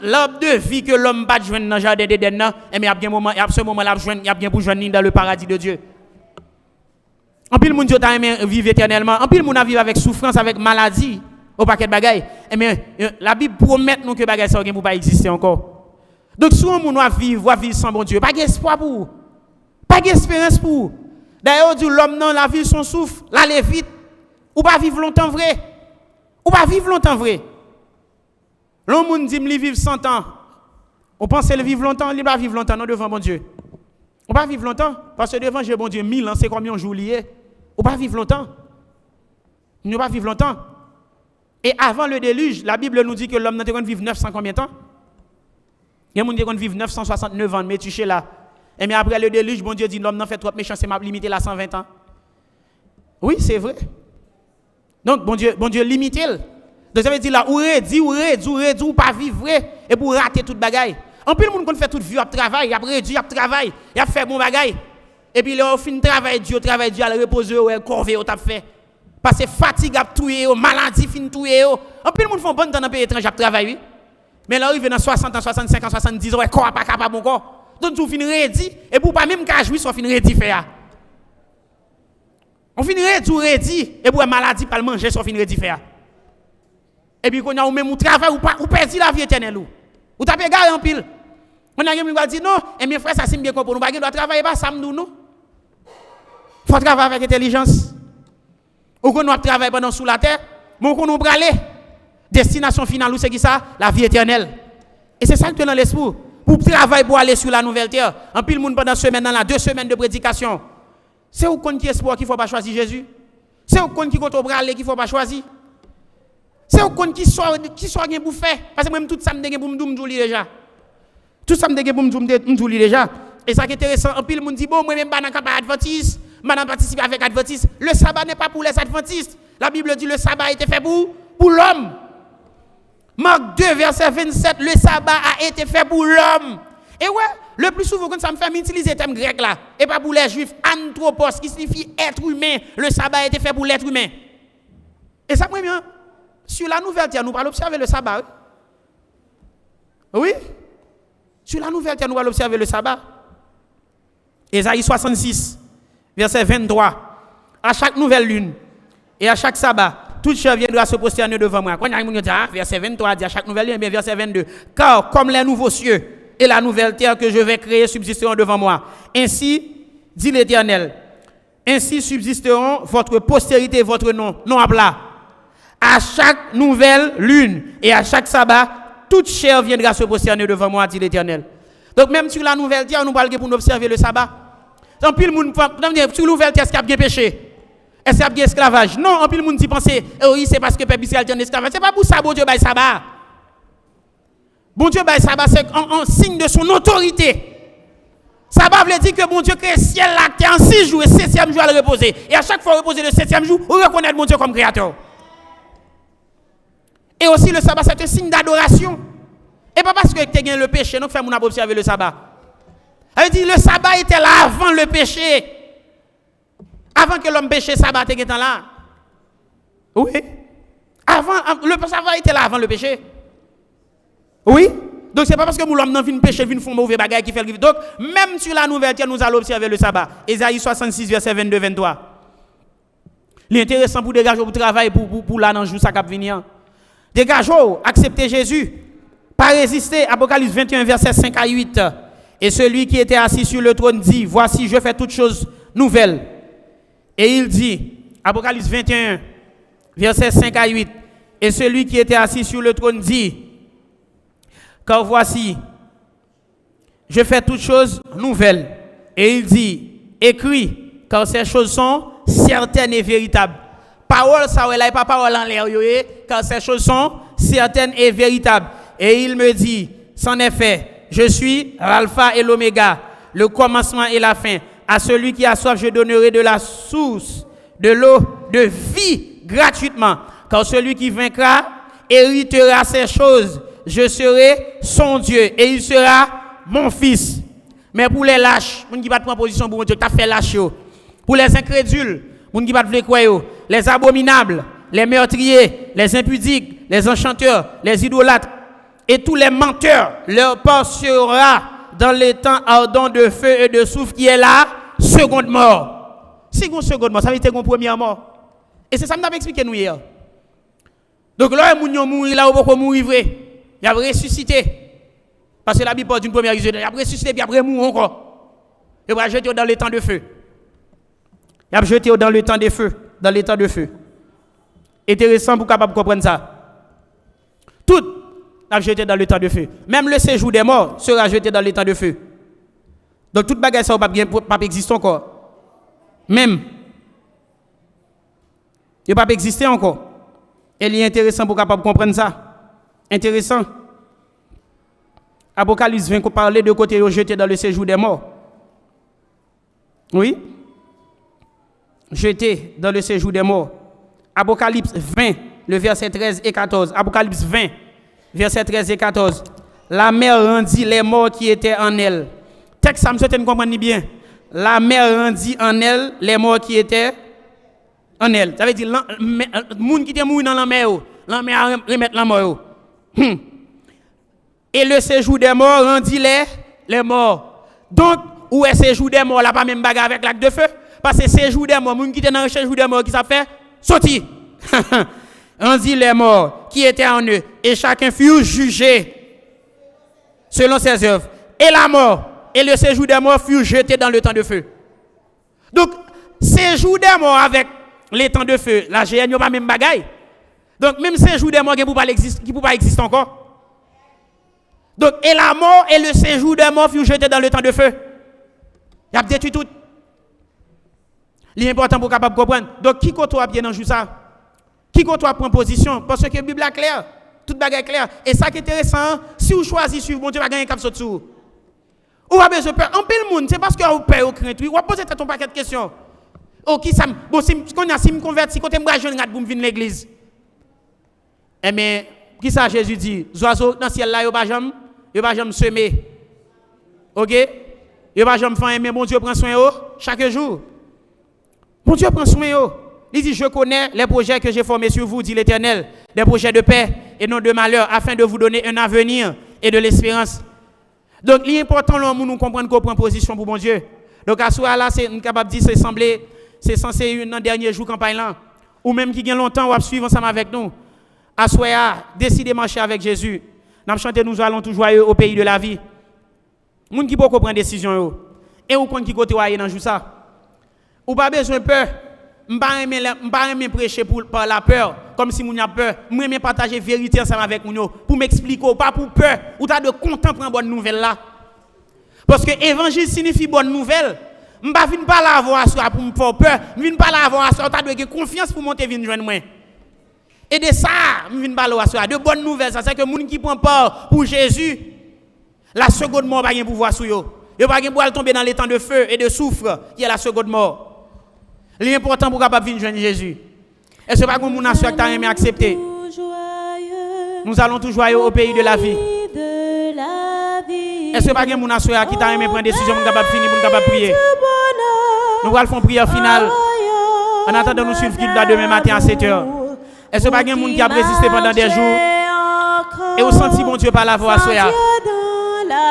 l'arbre de vie que l'homme bat joindre dans le jardin d'Éden, et bien à ce moment-là, il y a bien pour joindre dans le paradis de Dieu. En pile, mon Dieu t'a aimé vivre éternellement. En pile, mon a vivre avec souffrance, avec maladie, au paquet de bagailles. Et bien, la Bible promet nous que bagaille ça ne peut pas exister encore. Donc, si on va vivre sans bon Dieu, pas d'espoir pour vous. Pas d'espérance pour vous. D'ailleurs, l'homme dans la vie, son souffle, l'aller vite. Ou pas vivre longtemps vrai. Ou pas vivre longtemps vrai. L'homme dit, il vivre 100 ans. On pense qu'il vivre longtemps, il va vivre longtemps, non devant bon Dieu. On va vivre longtemps. Parce que devant bon Dieu, 1000 ans, c'est combien de jours liés. On va vivre longtemps. On ne va pas vivre longtemps. Et avant le déluge, la Bible nous dit que l'homme n'a pas vivre 900 combien de temps? Il y a des gens qui vivent 969 ans, mais tu sais là. Et bien après le déluge, bon Dieu dit l'homme n'a fait trop méchant, c'est m'a limité là 120 ans. Oui, c'est vrai. Donc bon Dieu limite. Donc ça veut dire là, ou pas vivre et pour rater toute bagaille. En plus, le monde qui fait toute vie, il a travail, il a réduit, il a travail, il a fait bon bagaille. Et puis là, au fin de travail, Dieu, il a reposé, il a corvé, il a fait. Parce que fatigue, il a tué, maladie, fin tué. En plus, le monde fait bon temps dans le pays étranger, il a travaillé. Mais là, il vient dans 60 ans, 65 ans, 70 ans, il n'est pas capable encore. Donc, tu finis rédi, et pour pas même qu'à jouir, tu finis rédi faire. On finit rédi, et pour la maladie, pas le manger, tu finis rédi faire. Et puis, quand on a même un travail, ou perdit la vie éternelle. Ou t'as gagné en pile. On a quelqu'un qui va dire non, et mes frères, ça c'est bien pour nous. Nous doit travailler pas samedi, non? Il faut travailler avec intelligence. Ou qu'on doit travailler pendant sous la terre, mais qu'on nous brale. Destination finale, c'est qui ça? La vie éternelle. Et c'est ça que tu as dans l'esprit. Pour travailler pour aller sur la nouvelle terre. En pile monde pendant semaine, dans la 2 semaines de prédication. C'est où qu'on qui espoir qu'il ne faut pas choisir Jésus? C'est où qu'on qui compte au brale qu'il ne faut pas choisir? C'est où qu'on qui soit bien pour faire? Parce que même tout ça me dégue pour me dire déjà. Tout ça me dégue pour me dire déjà. Et ça qui est intéressant, en pile monde dit bon, moi même pas dans le adventiste, je participe avec adventiste. Le sabbat n'est pas pour les adventistes. La Bible dit le sabbat a été fait pour l'homme. Marc 2, verset 27, le sabbat a été fait pour l'homme. Et ouais, le plus souvent, quand ça me fait m'utiliser le terme grec là, et pas pour les juifs, anthropos, qui signifie être humain, le sabbat a été fait pour l'être humain. Et ça, bien, sur la nouvelle terre, nous allons observer le sabbat. Oui? Sur la nouvelle terre, nous allons observer le sabbat. Ésaïe 66, verset 23. À chaque nouvelle lune et à chaque sabbat, toute chair viendra se prosterner devant moi. Quand il y a un verset 23 dit à chaque nouvelle lune, mais verset 22. Car comme les nouveaux cieux
et la nouvelle terre que je vais créer subsisteront devant moi. Ainsi, dit l'Éternel, ainsi subsisteront votre postérité et votre nom à plat. À chaque nouvelle lune et à chaque sabbat, toute chair viendra se prosterner devant moi, dit l'Éternel. Donc même sur la nouvelle terre, nous parlons pour nous observer le sabbat. En pile monde sur la nouvelle terre, est-ce qu'il y a bien péché? Est-ce qu'il y a bien esclavage? Non, en pile monde dit penser, oui, c'est parce que peuple Israël est en esclavage. C'est pas pour ça bon Dieu bail sabbat. Bon Dieu bail sabbat, c'est un signe de son autorité. Sabbat veut dire que bon Dieu crée ciel la terre en 6 jours et 7e jour à le reposer. Et à chaque fois reposer le 7e jour, on reconnaît bon Dieu comme créateur. Et aussi le sabbat, c'est un signe d'adoration. Et pas parce que tu as gagné le péché, donc faire mon observer le sabbat. Elle dit le sabbat était là avant le péché. Avant que l'homme péché, sabbat était là. Oui. Le sabbat était là avant le péché. Oui. Donc c'est pas parce que l'homme vient pécher, vient faire mauvais bagaille qui fait le. Donc même sur la nouvelle terre, nous allons observer le sabbat. Ésaïe 66 verset 22-23. L'intéressant pour dégager pour travail pour là dans jour ça cap venir. Dégageons, acceptez Jésus. Pas résister. Apocalypse 21 verset 5 à 8. Et celui qui était assis sur le trône dit, voici je fais toutes choses nouvelles. Et il dit, Apocalypse 21 verset 5 à 8. Et celui qui était assis sur le trône dit, car voici, je fais toutes choses nouvelles. Et il dit, écris, car ces choses sont certaines et véritables. Parole, ça n'est pas parole en l'air, car ces choses sont certaines et véritables. Et il me dit, c'en est fait, je suis l'alpha et l'oméga, le commencement et la fin. À celui qui a soif, je donnerai de la source, de l'eau de vie gratuitement. Car celui qui vaincra héritera ces choses. Je serai son Dieu et il sera mon fils. Mais pour les lâches, les gens qui ne prennent position pour Dieu, qui fait lâche. Pour les incrédules, les gens qui ne croient pas, les abominables, les meurtriers, les impudiques, les enchanteurs, les idolâtres et tous les menteurs, leur part sera dans les temps ardents de feu et de soufre qui est la seconde mort. Si vous seconde mort, ça veut dire une première mort. Et c'est ça que je vais expliquer nous hier. Donc là, les gens mourir là où ils mourir vrai. Il a ressuscité. Parce que la Bible parle d'une première résurrection. Il a ressuscité, puis après, il mourir encore. Il va jeter dans le temps de feu. Il a jeté dans le temps de feu. Dans le temps de feu. Intéressant pour capable comprendre ça. Tout a jeté dans le temps de feu. Même le séjour des morts sera jeté dans le temps de feu. Donc, toute bagaille, ça ne va pas exister encore. Même. Il ne va pas exister encore. Et il est intéressant pour capable comprendre ça. Intéressant. Apocalypse 20, qu'on parlait de côté jeté dans le séjour des morts. Oui. Jeté dans le séjour des morts. Apocalypse 20, le verset 13 et 14. Apocalypse 20, verset 13 et 14. La mer rendit les morts qui étaient en elle. Texte, ça me souhaite comprendre bien. La mer rendit en elle les morts qui étaient en elle. Ça veut dire, les gens qui étaient morts dans la mer remettent la mort. Et le séjour des morts rendit les morts. Donc, où est le séjour des morts? Là, pas même bagarre avec l'acte de feu. Parce que séjour des morts, les gens qui étaient dans le séjour des morts, qui ça fait? Sorti. Rendit les morts qui étaient en eux. Et chacun fut jugé selon ses œuvres. Et la mort et le séjour des morts furent jetés dans le temps de feu. Donc, séjour des morts avec les temps de feu, la GN n'a pas même bagaille. Donc, même séjour des morts qui ne peut pas exister encore. Donc, et la mort et le séjour des morts furent jetés dans le temps de feu. Il y a détruit tout. L'important pour capable comprendre. Donc, qui côtoie bien dans ça? Qui côtoie prend position? Parce que la Bible est claire. Toute bagaille est claire. Et ça qui est intéressant, si vous choisissez suivre, bon Dieu va gagner un cap sur dessous. Ou pas besoin de peur. En pile monde, c'est parce que vous peur ou crainte. Ou poser un paquet de questions. Oh, qui ça? Bon, si me convertis, quand je me jeune pour me venir à l'église. Eh bien, qui ça Jésus dit? Les oiseaux dans le ciel là, ils ne vont jamais semer. Ok? Ils ne vont jamais faire, mais bon Dieu prend soin d'eux chaque jour. Bon Dieu prend soin d'eux. Il dit, je connais les projets que j'ai formés sur vous, dit l'Éternel, des projets de paix et non de malheur, afin de vous donner un avenir et de l'espérance. Donc, l'important, nous comprendre qu'on prend position pour bon Dieu. Donc, à ce là, c'est capable de dire, c'est censé un dernier jour campagne là, ou même qui gagne longtemps, ou suivre ensemble avec nous. À ce là, décidez de marcher avec Jésus. Nous chantons, nous allons tout joyeux au pays de la vie. Moun qui peut prendre décision yo. Et ou compte qui côté aller dans jour ça. Ou pas besoin peur. M'pa aimer prêcher par la peur comme si moun a peur. M'aimer partager vérité ensemble avec moun yo pour m'expliquer pas pour peur ou t'as de content prendre bonne nouvelle là. Parce que évangile signifie bonne nouvelle. M'pa vinn pas la avoir ça pour me faire peur, vinn pas la avoir ça t'as de confiance pour monter vinn joindre moi. Et de ça, m'vinn pas la ça de bonnes nouvelles ça c'est que moun qui prend part pour Jésus la seconde mort pas gen pouvoir sur yo. Yo pas gen pouvoir tomber dans les temps de feu et de soufre qui est la seconde mort. L'important pour capable venir joindre Jésus. Est-ce que pas que mon assure t'a aimé accepter? Nous allons tout joyeux au pays de la vie. Est-ce que pas que mon assure qui t'a aimé prendre décision pour capable finir pour capable prier? Nous allons faire une prière finale. En attendant nous suivre qu'il doit demain matin à 7h. Est-ce que pas que moun qui a résisté pendant des jours et au senti bon Dieu par la voix soya?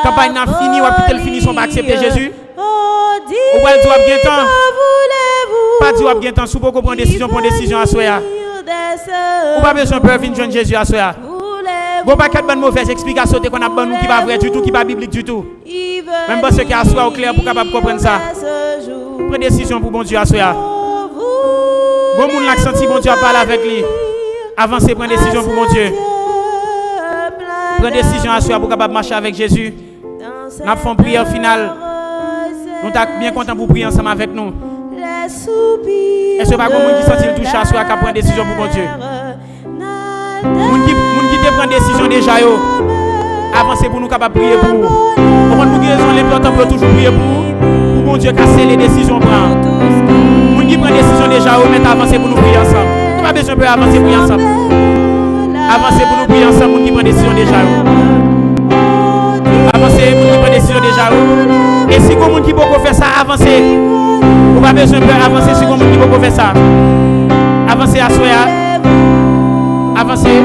Campagne n'a fini ou peut-être fini son pas accepter Jésus? Ou elle doit bien temps? Pas dit ou bien temps sous pour prendre décision à soya. Ou pas besoin peur venir joindre Jésus à soya. Bon pas quatre bonnes mauvaises explications qu'on a bonne nous qui pas vrai du tout, qui pas biblique du tout. Même pas ceux qui a soya au clair pour capable comprendre ça. Prendre décision pour bon Dieu à soya. Bon moun l'a senti bon Dieu a parler avec lui. Avancer prendre décision pour bon Dieu. Prendre décision à soya pour capable marcher avec Jésus. Nous faisons prière finale. Nous sommes bien contents pour prier ensemble avec nous. Est-ce que pas comme moun qui senti le toucher à soi qui prend décision pour mon Dieu? Moun qui te prend décision déjà yo. Avancer pour nous capable prier pour. Pour nous guérison l'important pour toujours prier pour mon Dieu casser les décisions prend. Moun qui prend décision déjà yo mettre avancer pour nous prier ensemble. Nous pas besoin de avancer pour prier ensemble. Avancer pour nous prier ensemble moun qui prend décision déjà yo. Avancer moun qui prend décision déjà yo. Et si comme moun qui peut faire ça avancer. Vous n'avez pas besoin de avancer si vous pouvez faire ça. Avancez à soi. Avancez.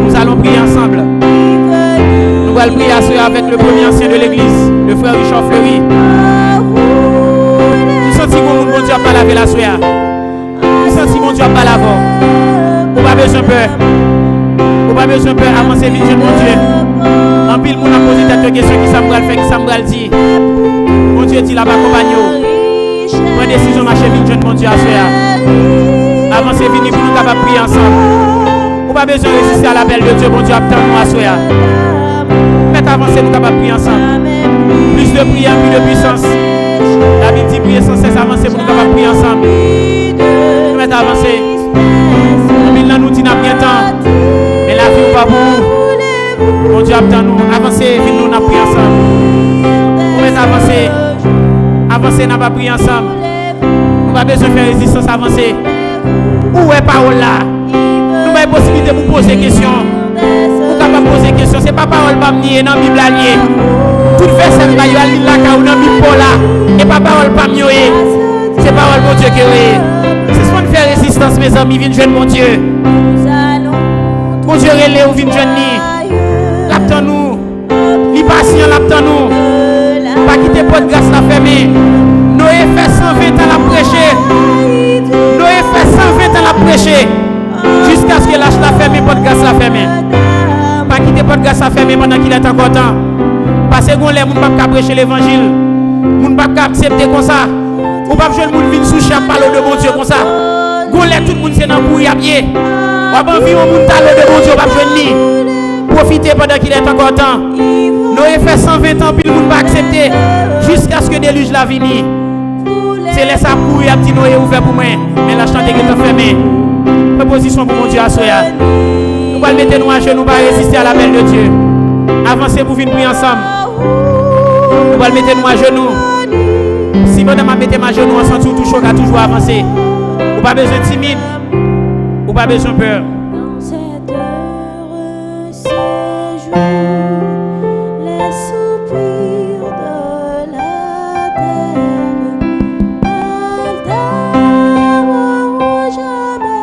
Nous allons prier ensemble. Nous allons prier à soi avec le premier ancien de l'église, le frère Richard Fleury. Nous sentons que mon Dieu n'a pas lavé la soi. Nous sentons que mon Dieu n'a pas lavé. Vous n'avez pas besoin de peur. Vous n'avez pas besoin de peur. Avancez vite, mon Dieu. En pile, nous avons posé cette question qui s'embral fait, qui s'embral dit. Mon Dieu dit là-bas, compagnon. Prends décision, marcher vite, jeune mon Dieu, à soi. Avancez, venez pour nous capables de prier ensemble. Vous n'avez pas besoin de résister à l'appel de Dieu, mon Dieu, attends nous à soi. Faites avancer, nous capables de prier ensemble. Plus de prière, plus de puissance. La Bible dit prier sans cesse, avancer pour nous capables de prier ensemble. Nous mettons avancer. Nous nous dit n'a bien temps. Mais la vie, pas pour mon Dieu, attends nous. Avancez, venez nous prier ensemble. Nous mettons avancer. Avancer, n'a pas prié ensemble. Nous n'avons pas besoin de faire résistance, avancer. Où est parole là? Nous avons possibilité de poser des questions. Nous pouvons poser des questions. Ce n'est pas parole pas nier dans la Bible alliée. Tout verset là, il y a là dans la Bible là. Et pas parole pas mieux. C'est parole mon Dieu qui est. C'est ce qu'on fait résistance, mes amis. Viens joindre mon Dieu. Mon Dieu relève ou viens joindre. L'attend nous. Il patient, l'attend nous. Pas quitter porte grâce la fermée. Noé fait 120 ans la prêcher. Noé fait 120 ans la prêcher. Jusqu'à ce que lâche la fermée, porte grâce la fermée. Pas quitter porte grâce la fermée pendant qu'il est encore temps. Parce que les gens ne peuvent pas prêcher l'évangile. Les gens ne peuvent pas accepter comme ça. Ou pas besoin de monde venir sous chaque parole de mon Dieu comme ça. Gonlet tout le monde c'est dans pour y habiller. Ou pas envie on monde parler de mon Dieu pas besoin de lui. Profitez pendant qu'il est encore temps. Noé fait 120 ans puis le monde pas accepter jusqu'à ce que déluge la vini. C'est laisse à courir à petit Noé ouvert pour moi. Mais la chante est fermée. Proposition pour mon Dieu à soya. Nous allons mettre nous à genoux pour résister à l'appel de Dieu. Avancez pour venir prier ensemble. Nous allons mettre nous à genoux. Si madame mettre ma genou ensemble tout chaud à toujours avancer. Ou pas besoin de timide. Ou pas besoin de peur.
Dans cet heureux séjour, les soupirs de la terre, elles demeureront jamais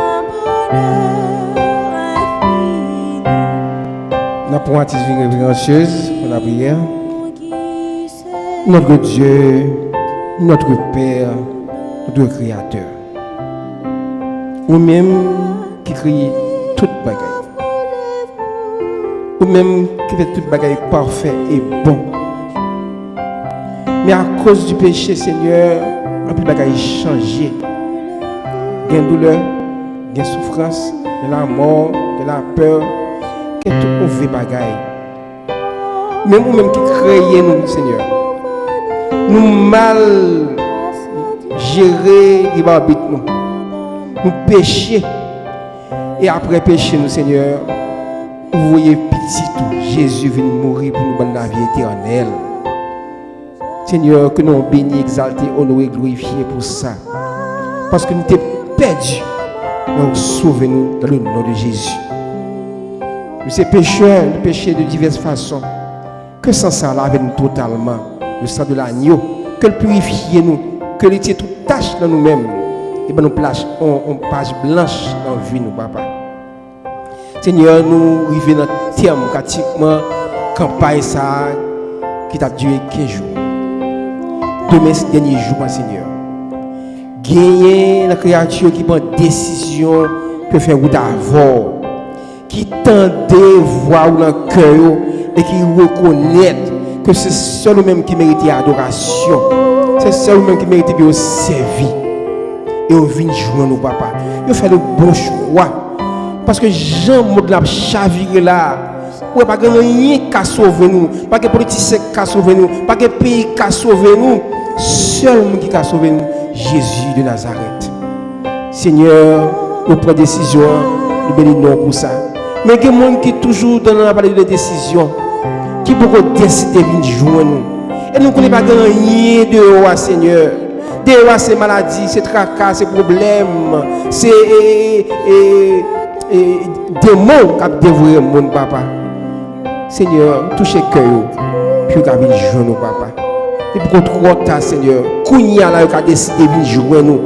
un bonheur infini.
Nous avons une vie révérencieuse pour la prière. Notre Dieu, notre Père, notre Créateur. Ou même qui crée toute bagaille. ou même qui fait tout bagaille parfait et bon. Mais à cause du péché, Seigneur, un peu de bagaille changé. Il y a une douleur, il y a une souffrance, il y a la mort, il y a la peur, il y a tout mauvais bagaille. Même nous-mêmes qui créons nous, Seigneur, nous mal gérer les barbites, nous pécher. Et après pécher, nous, Seigneur, vous voyez petit tout, Jésus vient mourir pour nous donner la vie éternelle. Seigneur, que nous bénis, exaltés, honorés, glorifiés pour ça. Parce que nous t'es perdus. Donc sauvez-nous dans le nom de Jésus. Nous sommes pécheurs, nous péchons de diverses façons. Que sans ça lave-nous totalement. Le sang de l'agneau, que le purifie nous, que le tire toute tâche dans nous-mêmes. Et bien nous place en page blanche dans la vie, nous, papa. Seigneur, nous arrivons dans le terme, pratiquement, campagne ça, qui t'a duré 15 jours. Demain, ce dernier jour, Seigneur. Gagner la créature qui prend décision que faire route avant, qui tendait voir dans le cœur et qui reconnaît que c'est seul même qui mérite adoration, c'est seul même qui mérite de servir. Et on vient jouer nos papas. Il fait le bon choix. Parce que Jean-Maud l'a chaviré là. Ouais, pas que rien qui a sauvé nous, pas que politicien qui a sauvé nous, pas que pays qui a sauvé nous. Seul qui a sauvé nous, Jésus de Nazareth. Seigneur, nous prenons décision, nous bénissons pour ça. Mais il y a des gens qui sont toujours dans la parole de décision, qui peuvent décider de jouer nous. Et nous ne connaissons pas rien de roi, Seigneur. Des rois, c'est maladie, c'est tracas, c'est problème, c'est démons qui ont dévoré mon papa. Seigneur, touchez le cœur, puis vous avez joué nous, papa. Et pour trop tard, Seigneur, Kounia là, vous avez décidé de jouer nous.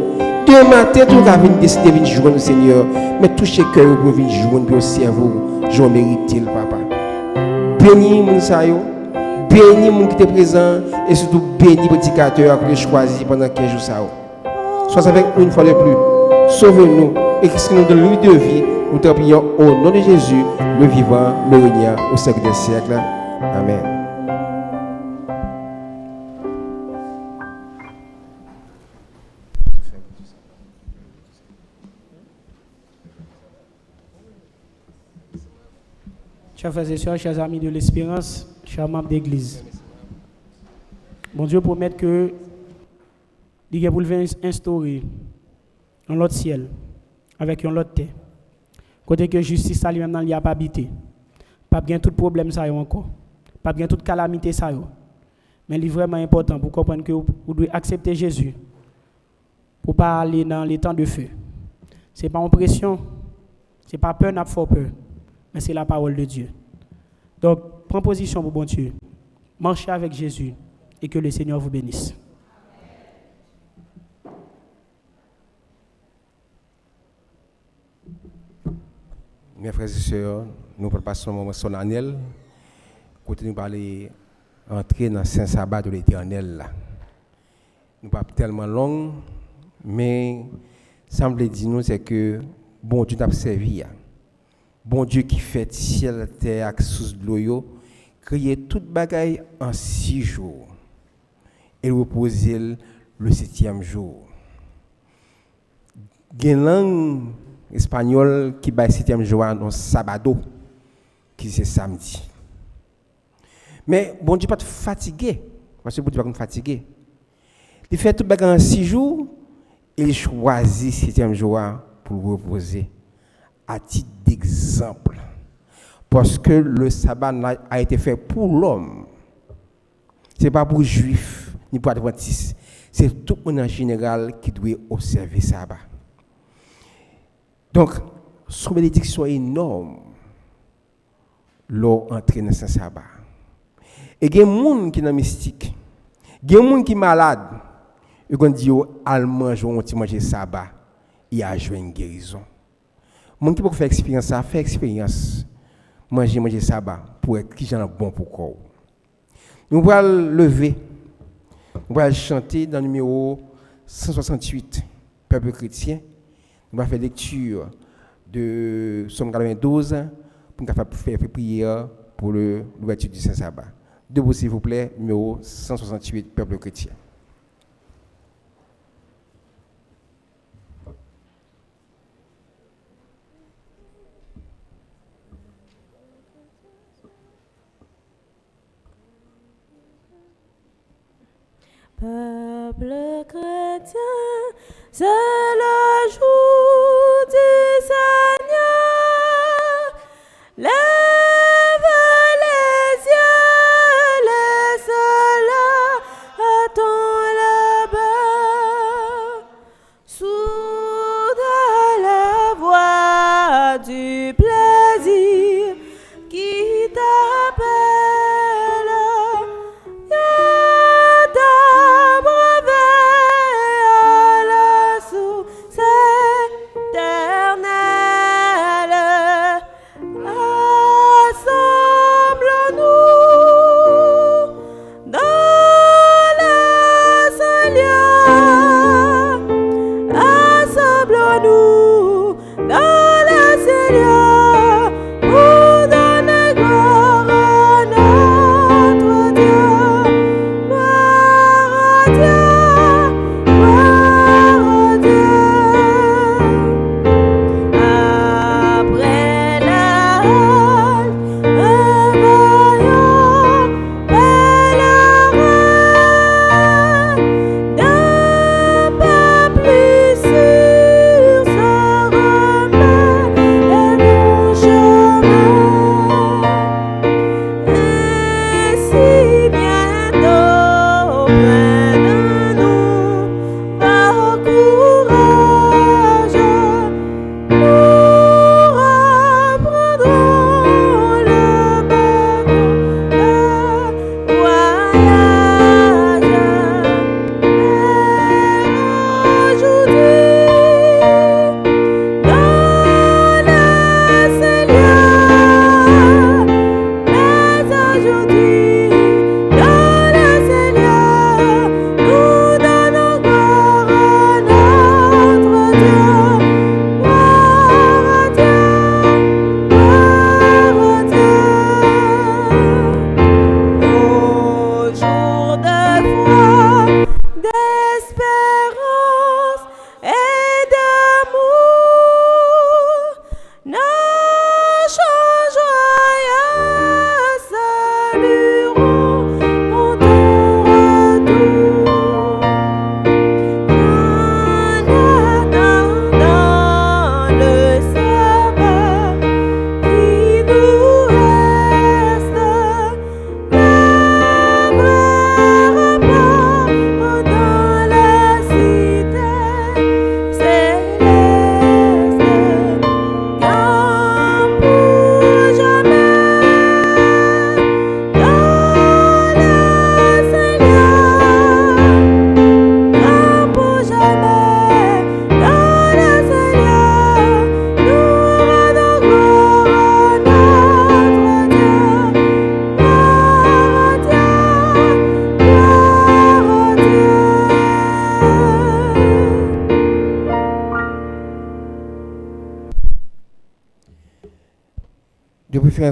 Demain matin, vous avez décidé de jouer nous, Seigneur. Mais touchez le cœur pour venir jouer nous, pour servir, je mérite, papa. Bénis mon sayo. Bénis mon qui était présent et surtout bénis le prédicateur que choisi pendant 15 jours. Sois avec nous une fois de plus. Sauve-nous et que nous donne lui de vie. Nous te prions au nom de Jésus, le vivant, le régnant au siècle des siècles. Amen.
Chers frères et sœurs, chers amis de l'espérance, chers membres d'église, bon Dieu promet que il va instaurer un autre ciel avec un autre terre. Côté que justice ça lui-même n'y a pas habité. Pas bien tout problème ça encore. Pas bien toute calamité ça. Mais il est vraiment important pour comprendre que vous devez accepter Jésus pour pas aller dans les temps de feu. C'est pas en pression, c'est pas peur n'a pas peur. Mais c'est la parole de Dieu. Donc, prends position pour bon Dieu. Marchez avec Jésus et que le Seigneur vous bénisse.
Mes frères et sœurs, nous passons un moment solennel. Côté nous parler entrer dans le Saint Sabbat de l'Éternel. Nous pas tellement long, mais semble dire nous c'est que bon Dieu t'a servi. Bon Dieu qui fait ciel, terre, sous de l'eau, créer toute bagaille en 6 jours et reposer le 7e jour. Il y a une langue espagnole qui bat le 7e jour en sabado, qui c'est samedi. Mais bon Dieu pas fatigué, parce que bon Dieu pas fatigué. Il fait toute bagaille en 6 jours, il choisit le 7e jour pour reposer. À titre d'exemple, parce que le sabbat a été fait pour l'homme, ce n'est pas pour les juifs ni pour les adventistes, c'est tout le monde en général qui doit observer le sabbat. Donc, son bénédiction est énorme lors d'entrer dans ce sabbat. Et il y a des gens qui sont mystiques, il y a des gens qui sont malades, ils vont dire qu'ils mangent le sabbat, il y a une guérison. Mon qui peut faire expérience ça, fait expérience. Manger sabbat pour être qui j'en bon pour corps. Nous allons lever. Nous allons chanter dans le numéro 168 peuple chrétien. Nous allons faire lecture de Somme 92 pour faire prière pour l'ouverture du Saint-Sabbat. Debout, s'il vous plaît, numéro 168, Peuple chrétien.
Peuple chrétien, c'est le jour du Seigneur. Lève les yeux, laisse-la à ton labeur. Soude la voix du plaisir qui t'appelle.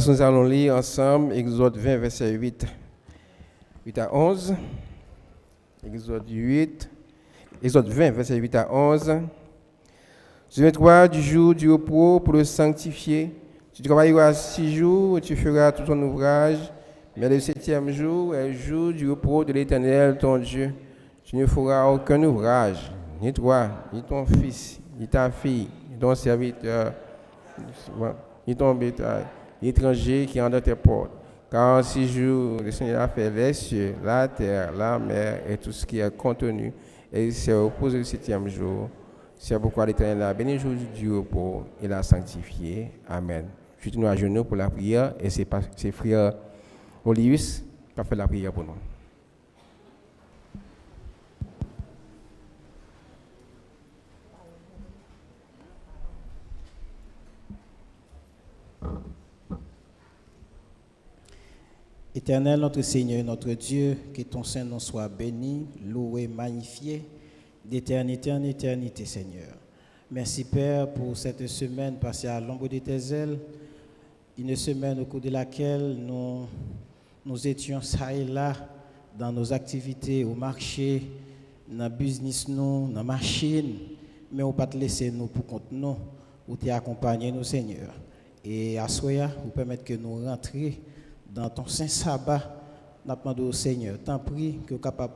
Nous allons lire ensemble Exode 20, verset 8 à 11. Exode 20, verset 8 à 11. Souviens-toi du jour du repos pour le sanctifier. Tu travailleras 6 jours et tu feras tout ton ouvrage. Mais le 7e jour est le jour du repos de l'Éternel, ton Dieu. Tu ne feras aucun ouvrage, ni toi, ni ton fils, ni ta fille, ni ton serviteur, ni ton bétail, l'étranger qui entre dans tes portes. Car en 6 jours, le Seigneur a fait les cieux, la terre, la mer et tout ce qui est contenu. Et il s'est reposé le 7e jour. C'est pourquoi l'Éternel a béni le jour du repos et l'a sanctifié. Amen. Je suis à genoux pour la prière et c'est frère Olius qui a fait la prière pour nous.
Éternel, notre Seigneur, notre Dieu, que ton Saint-Nom soit béni, loué, magnifié, d'éternité en éternité, Seigneur. Merci, Père, pour cette semaine passée à l'ombre de tes ailes. Une semaine au cours de laquelle nous étions ça et là dans nos activités au marché, dans le business, dans la machine, mais on ne pas te laisser nous pour compte nous, ou t'accompagner nous, Seigneur. Et à Soya, vous permettre que nous rentrions dans ton saint sabbat, nous demandons au Seigneur, tant prie que nous capable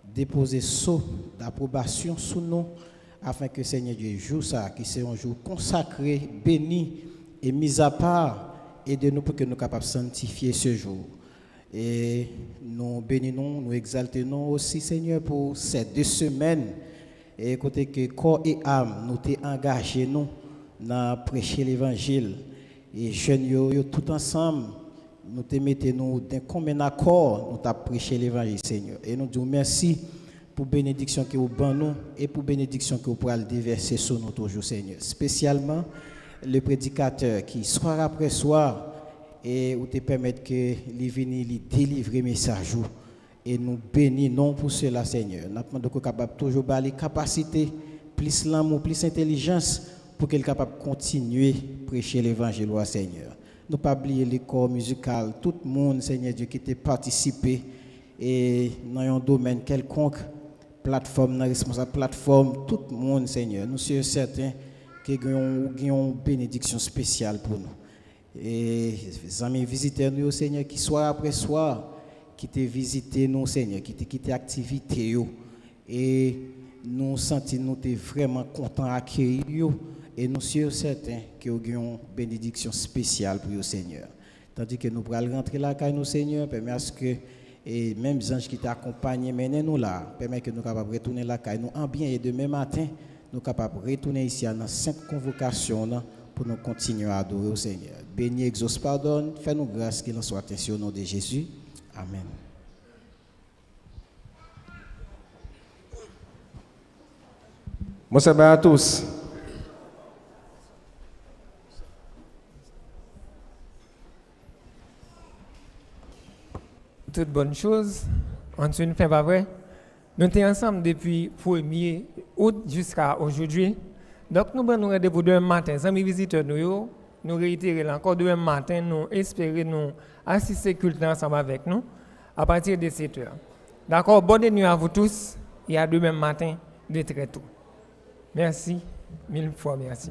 de déposer saut d'approbation sous nous, afin que Seigneur Dieu joue ça, qui c'est un jour consacré, béni et mis à part, aidez-nous pour que nous soyons capables de sanctifier ce jour. Et nous bénissons, nous exaltons aussi, Seigneur, pour ces 2 semaines. Et côté que corps et âme, nous t'es engagés, nous, dans prêcher l'évangile. Et jeunes, yo, tout ensemble, nous te mettons d'un commun accord, nous t'as prêché l'évangile, Seigneur. Et nous disons merci pour bénédiction que vous ban nous et pour bénédiction que vous pourrez le déverser sur nous toujours, Seigneur. Spécialement le prédicateur qui, soir après soir, et vous te permettre que les venir délivrer message et nous bénissons pour cela, Seigneur. Nous demandons que capable toujours avoir les capacités, plus l'amour, plus intelligence pour qu'elle capable continuer à prêcher l'évangile au Seigneur. Nous pas oublier les corps musicaux, tout le monde, Seigneur Dieu, qui a participé et dans un domaine quelconque, plateforme, dans responsable plateforme, tout le monde, Seigneur. Nous sommes certains que nous avons une bénédiction spéciale pour nous. Et les amis visiteurs, nous, Seigneur, qui soir après soir, qui t'ont visité nous, Seigneur, qui t'ont quitté activité, et nous sentons nous vraiment contents d'accueillir, et nous sommes certains que nous avons une bénédiction spéciale pour le Seigneur. Tandis que nous allons rentrer là, car nous, Seigneur, permet à ce que, et même les anges qui t'accompagnent, menez-nous là, permet que nous soyons capables de retourner là, car nous, en bien et demain matin, nous sommes capables de retourner ici à notre sainte convocation là, pour nous continuer à adorer au Seigneur. Béni, exauce, pardonne, fais-nous grâce qu'il en soit ainsi au nom de Jésus. Amen.
Bonsoir à tous.
Toute bonne chose, on ne fait pas vrai. Nous sommes ensemble depuis 1er août jusqu'à aujourd'hui. Donc nous avons rendez-vous demain matin. Amis visiteurs, nous réitérons encore demain matin, nous espérons nous assister culte ensemble avec nous à partir de 7 heures. D'accord, bonne nuit à vous tous et à demain matin de très tôt. Merci, 1000 fois merci.